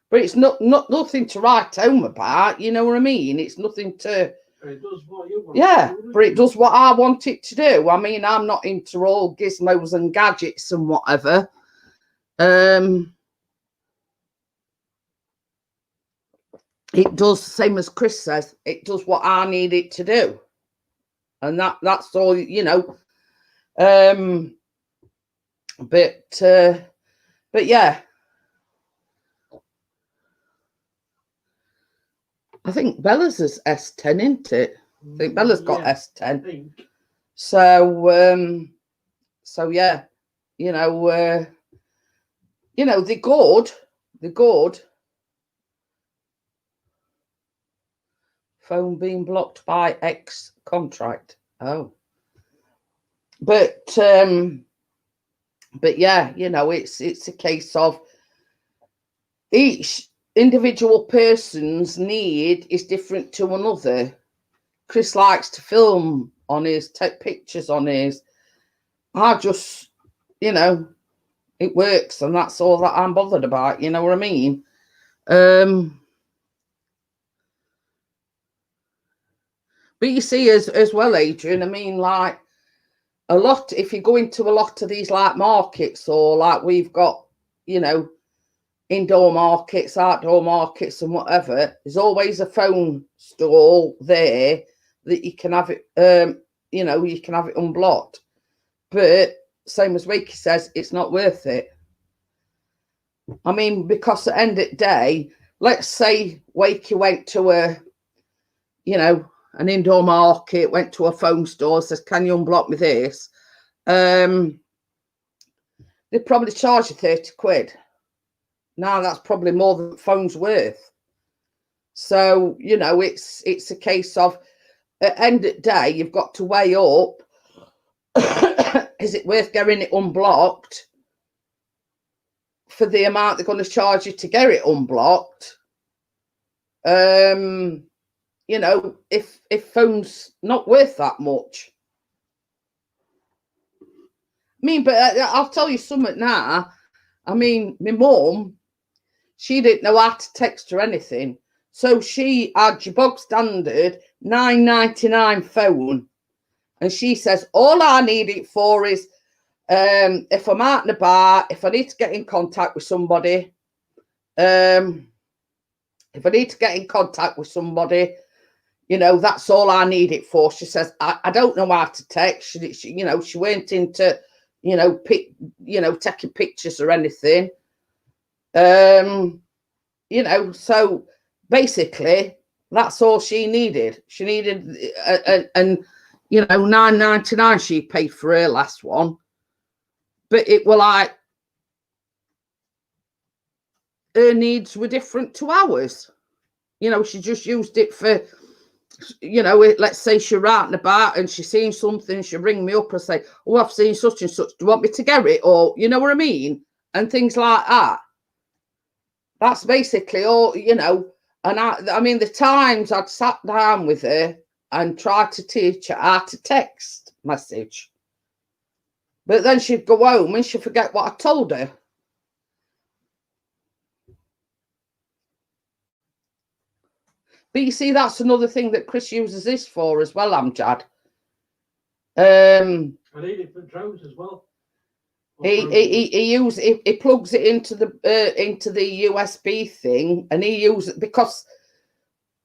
but it's nothing to write home about. You know what I mean? It's nothing to. It does what you want. Yeah, but it does what I want it to do. I mean, I'm not into all gizmos and gadgets and whatever. It does, same as Chris says, it does what I need it to do. And that's all, you know. But yeah. I think Bella's is S10, isn't it? I think Bella's got S10. So yeah, you know, they're good. They're good. Phone being blocked by ex contract. Oh. But yeah, you know, it's a case of each individual person's need is different to another. Chris likes to film on his, take pictures on his. I just, you know, it works and that's all that I'm bothered about, you know what I mean? But you see, as well, Adrian, I mean, like, a lot, if you go into a lot of these, like, markets, or, like, we've got, you know, indoor markets, outdoor markets and whatever, there's always a phone stall there that you can have it, you know, you can have it unblocked. But, same as Wacky says, it's not worth it. I mean, because at the end of the day, let's say Wacky went to a, you know, an indoor market, went to a phone store, says, can you unblock me this? They'd probably charge you 30 quid. Now that's probably more than the phone's worth. So, you know, it's a case of, at the end of the day, you've got to weigh up, is it worth getting it unblocked for the amount they're going to charge you to get it unblocked? You know, if phone's not worth that much. I mean, but I'll tell you something now. I mean, my mum, she didn't know how to text or anything. So she had your bog standard $9.99 phone. And she says, all I need it for is if I'm out and about, if I need to get in contact with somebody, you know, that's all I need it for. She says, I don't know how to text. She, you know, she went into, you know, taking pictures or anything. You know, so basically that's all she needed. She needed, and you know, $9.99 she paid for her last one. But it were like, her needs were different to ours. You know, she just used it for, you know, let's say she's out and about and she's seen something, she'll ring me up and say, oh, I've seen such and such. Do you want me to get it? Or, you know what I mean? And things like that. That's basically all, you know. And I mean, the times I'd sat down with her and tried to teach her how to text message. But then she'd go home and she'd forget what I told her. But you see, that's another thing that Chris uses this for as well, Amjad. I need it for drones as well. He plugs it into the USB thing, and he uses, because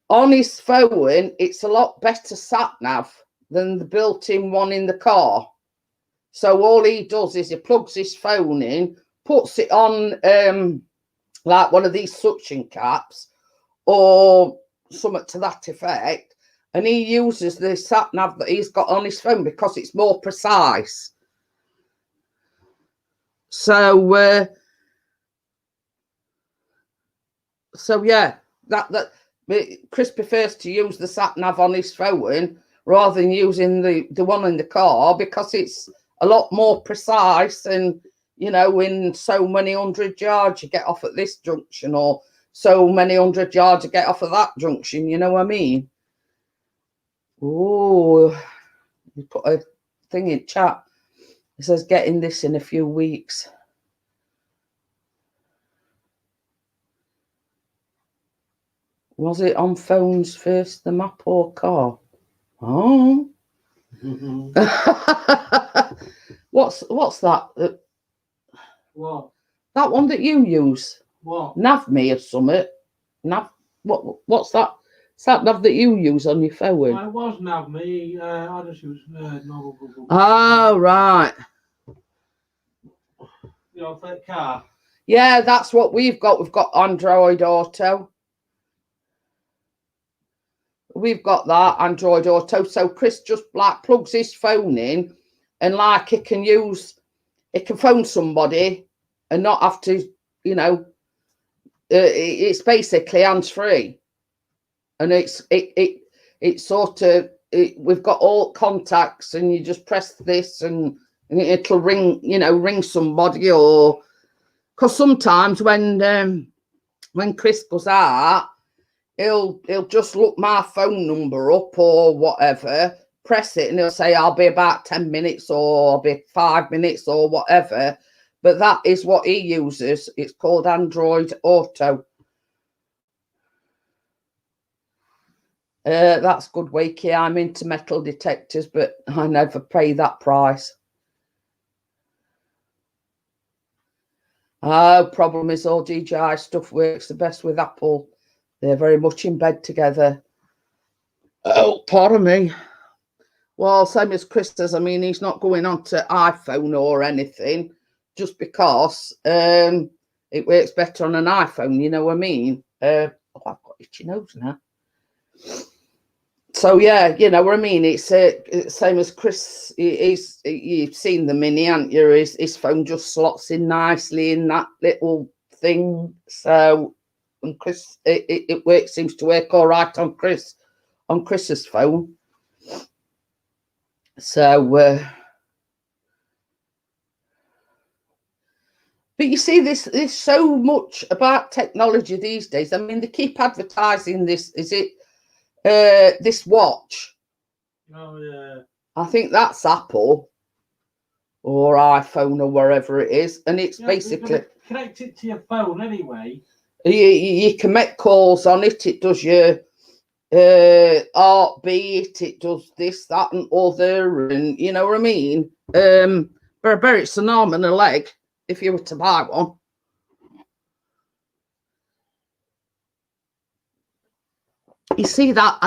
on his phone it's a lot better sat nav than the built-in one in the car. So all he does is he plugs his phone in, puts it on like one of these suction caps or something to that effect, and he uses the sat nav that he's got on his phone because it's more precise. So yeah, that Chris prefers to use the sat nav on his phone rather than using the one in the car because it's a lot more precise, and you know, in so many 100 yards, you get off at this junction, or so many 100 yards, you get off at that junction. You know what I mean? Oh, you put a thing in chat. It says getting this in a few weeks. Was it on phones first, the map or car? Oh. What's that? What? That one that you use? What? NavMe or something? What's that? Is that nav that you use on your phone? Well, it was NavMe. I just use normal Google. Oh, right. You know, for the car. Yeah, that's what we've got. We've got Android Auto. We've got that Android Auto. So Chris just like plugs his phone in, and like it can phone somebody and not have to, you know, it's basically hands-free. And it's sort of, we've got all contacts, and you just press this and it'll ring, you know, ring somebody. Or because sometimes when Chris goes out, he'll just look my phone number up or whatever, press it, and he'll say I'll be about 10 minutes or I'll be 5 minutes or whatever. But that is what he uses. It's called Android Auto. That's good, Wakey. I'm into metal detectors, but I never pay that price. Oh, problem is all DJI stuff works the best with Apple. They're very much in bed together. Oh, pardon me. Well, same as Chris says. I mean, he's not going on to iPhone or anything just because it works better on an iPhone. You know what I mean? Oh, I've got itchy nose now. So yeah, you know what I mean. It's same as Chris. You've seen the mini, haven't you? His phone just slots in nicely in that little thing. So, and Chris, it seems to work all right on Chris's phone. So, but you see, there's so much about technology these days. I mean, they keep advertising this. Is it? This watch. Oh yeah. I think that's Apple or iPhone or wherever it is, and it's basically connect it to your phone anyway. You can make calls on it. It does your heartbeat. It does this, that, and other, and you know what I mean. But I bet it's an arm and a leg if you were to buy one. You see that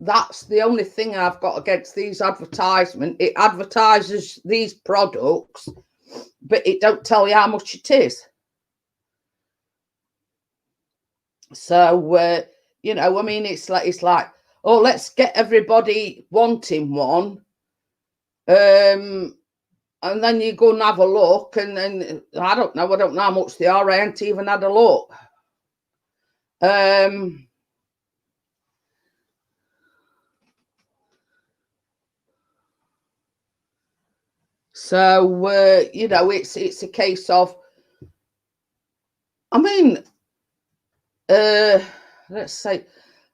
that's the only thing I've got against these advertisements. It advertises these products, but it don't tell you how much it is. So you know, I mean, it's like, oh, let's get everybody wanting one, and then you go and have a look, and then I don't know how much they are. I ain't even had a look. So you know, it's a case of, I mean, let's say,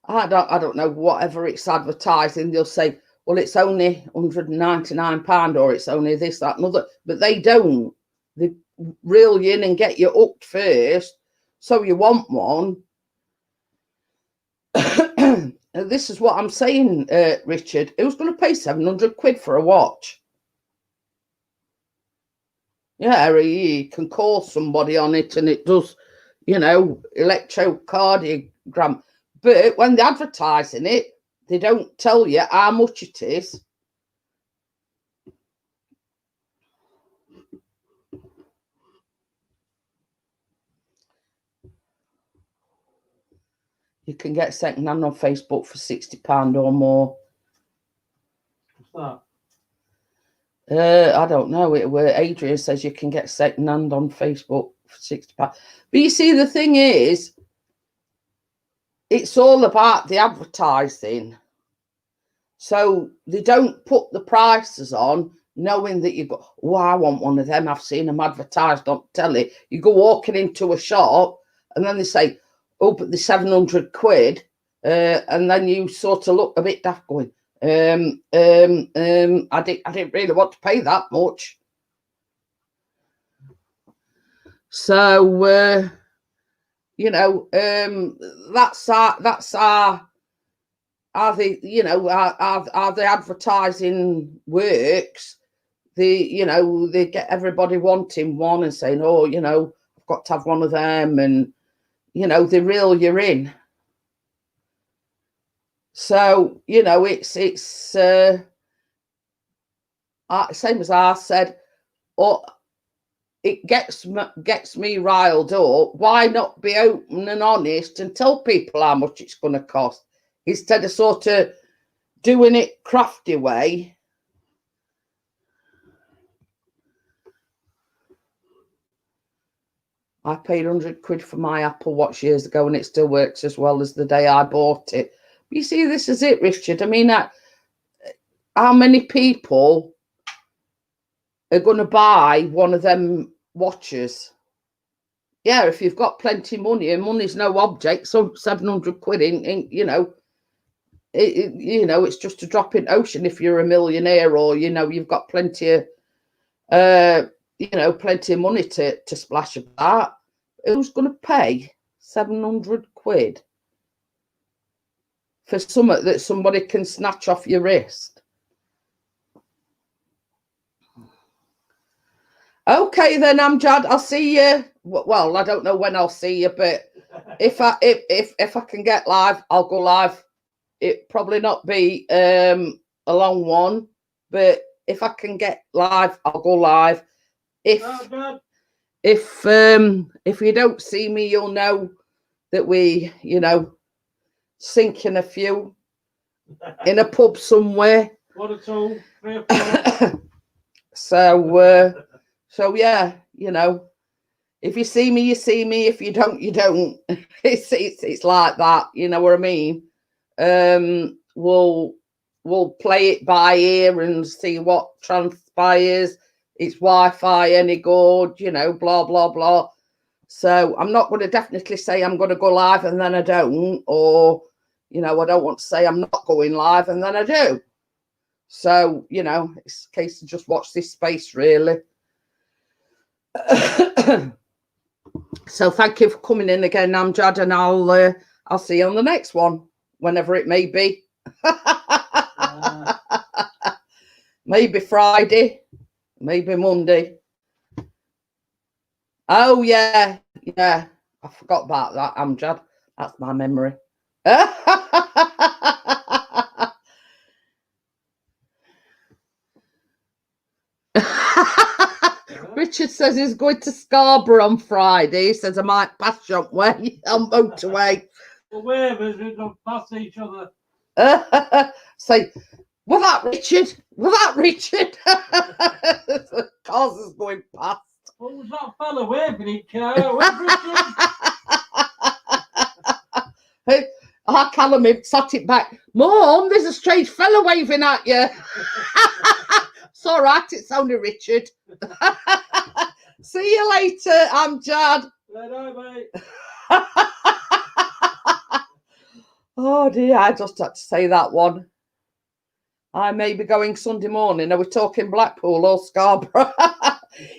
I don't know, whatever it's advertising, they'll say, well, it's only £199, or it's only this, that, and other, but they don't. They reel you in and get you hooked first, so you want one. This is what I'm saying, Richard. Who's going to pay 700 quid for a watch? Yeah, you can call somebody on it, and it does, you know, electrocardiogram. But when they're advertising it, they don't tell you how much it is. You can get second-hand on Facebook for £60 or more. What's that? I don't know. Adrian says you can get second-hand on Facebook for £60. But you see, the thing is, it's all about the advertising. So they don't put the prices on knowing that you go, oh, I want one of them. I've seen them advertised on telly. You go walking into a shop and then they say, oh, but they're 700 quid. And then you sort of look a bit daft going, I didn't really want to pay that much. So, you know, that's our the, you know, are the advertising works. You know, they get everybody wanting one and saying, oh, you know, I've got to have one of them, and you know, they reel you in. So, you know, it's same as I said, or it gets me riled up. Why not be open and honest and tell people how much it's going to cost, instead of sort of doing it crafty way? I paid 100 quid for my Apple Watch years ago and it still works as well as the day I bought it. You see, this is it, Richard. I mean, how many people are going to buy one of them watches? Yeah, if you've got plenty of money, and money's no object, so 700 quid in you know, you know, it's just a drop in ocean if you're a millionaire, or, you know, you've got plenty of, you know, plenty of money to splash about. Who's going to pay 700 quid for something that somebody can snatch off your wrist? Okay, then, Amjad, I'll see you. Well, I don't know when I'll see you, but if I can get live, I'll go live. It probably not be a long one, but if I can get live, I'll go live. If you don't see me, you'll know that we, you know, sinking a few in a pub somewhere. What a tool. So yeah, you know, if you see me, you see me. If you don't, you don't. It's like that. You know what I mean? We'll play it by ear and see what transpires. It's Wi-Fi any good, you know, blah blah blah. So I'm not going to definitely say I'm going to go live and then I don't, or, you know, I don't want to say I'm not going live and then I do. So, you know, it's a case of just watch this space, really. So thank you for coming in again, Amjad, and I'll see you on the next one, whenever it may be. Maybe Friday, maybe Monday. Oh yeah, I forgot about that, Amjad. That's my memory. Richard says he's going to Scarborough on Friday. He says I might pass you on motorway. Well, wavers, we don't pass each other. Say, was that Richard? Was that Richard? The cars is going past. What was that fella waving in car? Where's Richard? Our Callum sat it back. Mom, there's a strange fella waving at you. It's all right, it's only Richard. See you later, Amjad. Bye, mate. Oh dear, I just had to say that one. I may be going Sunday morning. Are we talking Blackpool or Scarborough?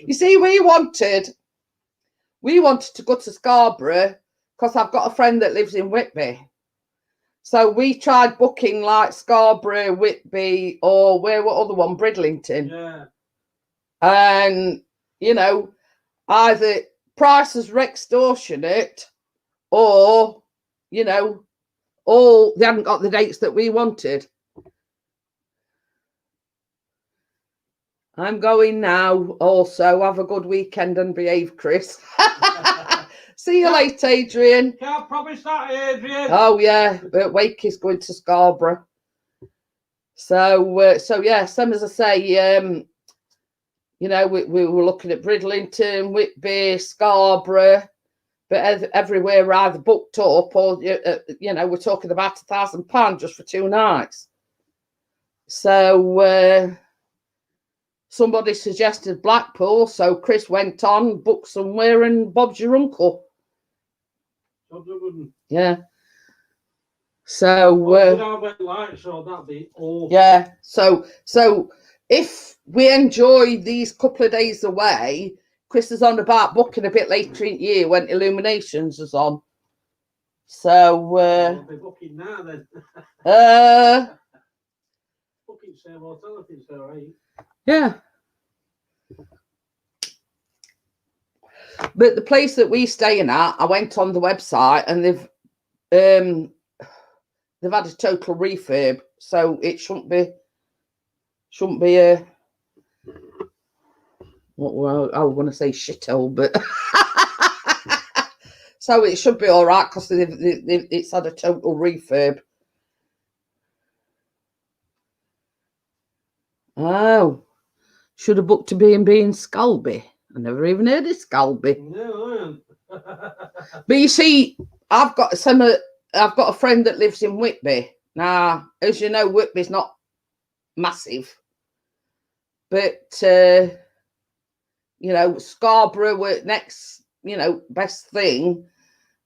You see, we wanted to go to Scarborough because I've got a friend that lives in Whitby. So we tried booking like Scarborough, Whitby, or what other one, Bridlington. Yeah. And, you know, either prices were extortionate or, you know, they hadn't got the dates that we wanted. I'm going now also. Have a good weekend and behave, Chris. See you later, Adrian. Can't promise that, Adrian. Oh, yeah. But Wakey's going to Scarborough. So yeah, same as I say, you know, we were looking at Bridlington, Whitby, Scarborough, but everywhere either booked up or, you know, we're talking about £1,000 just for 2 nights. So, somebody suggested Blackpool, so Chris went on, booked somewhere, and Bob's your uncle. Yeah. So yeah. So if we enjoy these couple of days away, Chris is on about booking a bit later in the year when Illuminations is on. So I'll be booking now then. Booking same hotel if it's all right. Yeah. But the place that we staying at, I went on the website and they've had a total refurb, so it shouldn't be a what I was going to say shithole, but so it should be all right because it's had a total refurb. Oh, should have booked a B&B in Scalby. I never even heard of Scalby. No, But you see, I've got a friend that lives in Whitby. Now, as you know, Whitby's not massive, but you know, Scarborough were next, you know, best thing.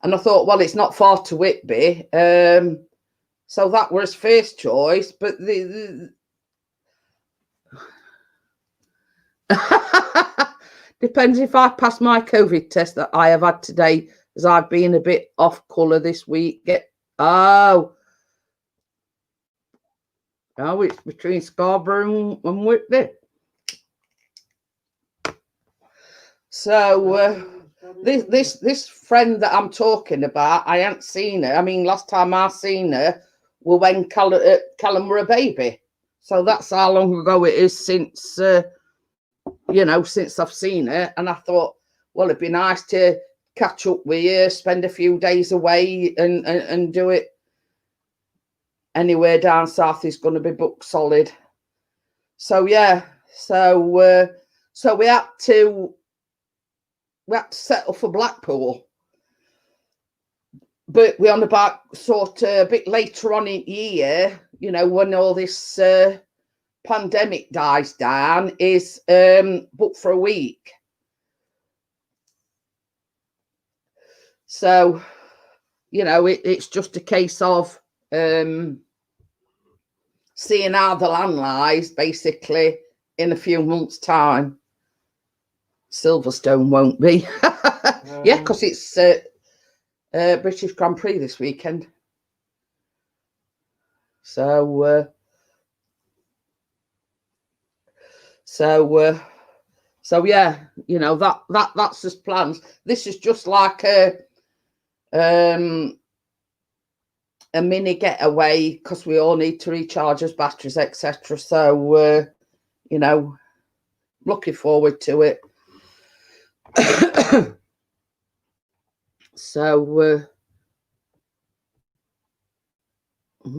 And I thought, well, it's not far to Whitby, so that was first choice. But depends if I pass my COVID test that I have had today, as I've been a bit off colour this week. Oh, it's between Scarborough and Whitby. So this friend that I'm talking about, I ain't seen her. I mean, last time I seen her was when Callum were a baby. So that's how long ago it is since you know, since I've seen her. And I thought, well, it'd be nice to catch up with you, spend a few days away and do it. Anywhere down south is going to be booked solid. So yeah, so we had to settle for Blackpool, but we're on about sort of a bit later on in the year, you know, when all this pandemic dies down, is booked for a week. So, you know, it's just a case of seeing how the land lies, basically, in a few months' time. Silverstone won't be. Yeah, because it's British Grand Prix this weekend. So yeah, you know, that's just plans. This is just like a mini getaway because we all need to recharge us batteries, etc. So you know, looking forward to it. So I've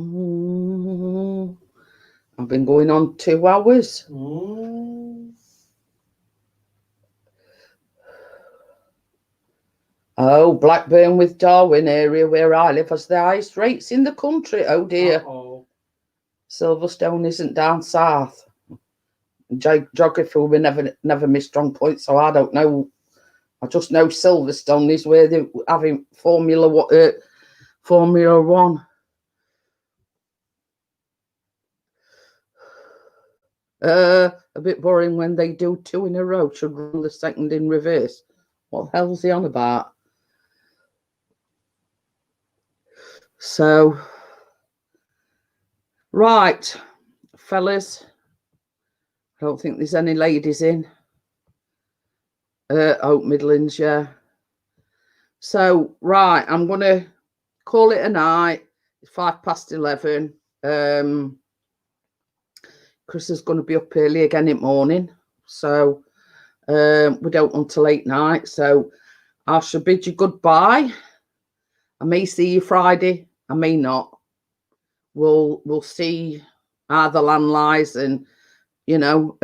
been going on 2 hours. Oh, Blackburn with Darwin area where I live has the highest rates in the country. Oh dear. Silverstone isn't down south. Geography will never miss strong points, so I don't know. I just know Silverstone is where they're having Formula 1. A bit boring when they do 2 in a row. Should run the second in reverse. What the hell's he on about? So, right, fellas. I don't think there's any ladies in. Oak Midlands, yeah. So, right, I'm going to call it a night. It's 11:05. Chris is going to be up early again in the morning. So, we don't want to late night. So, I shall bid you goodbye. I may see you Friday. I may not. We'll see how the land lies and, you know,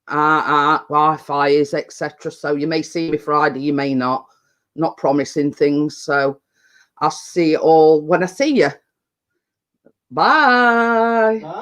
our Wi-Fi is, etc. So you may see me Friday, you may not. Not promising things. So I'll see you all when I see you. Bye. Bye.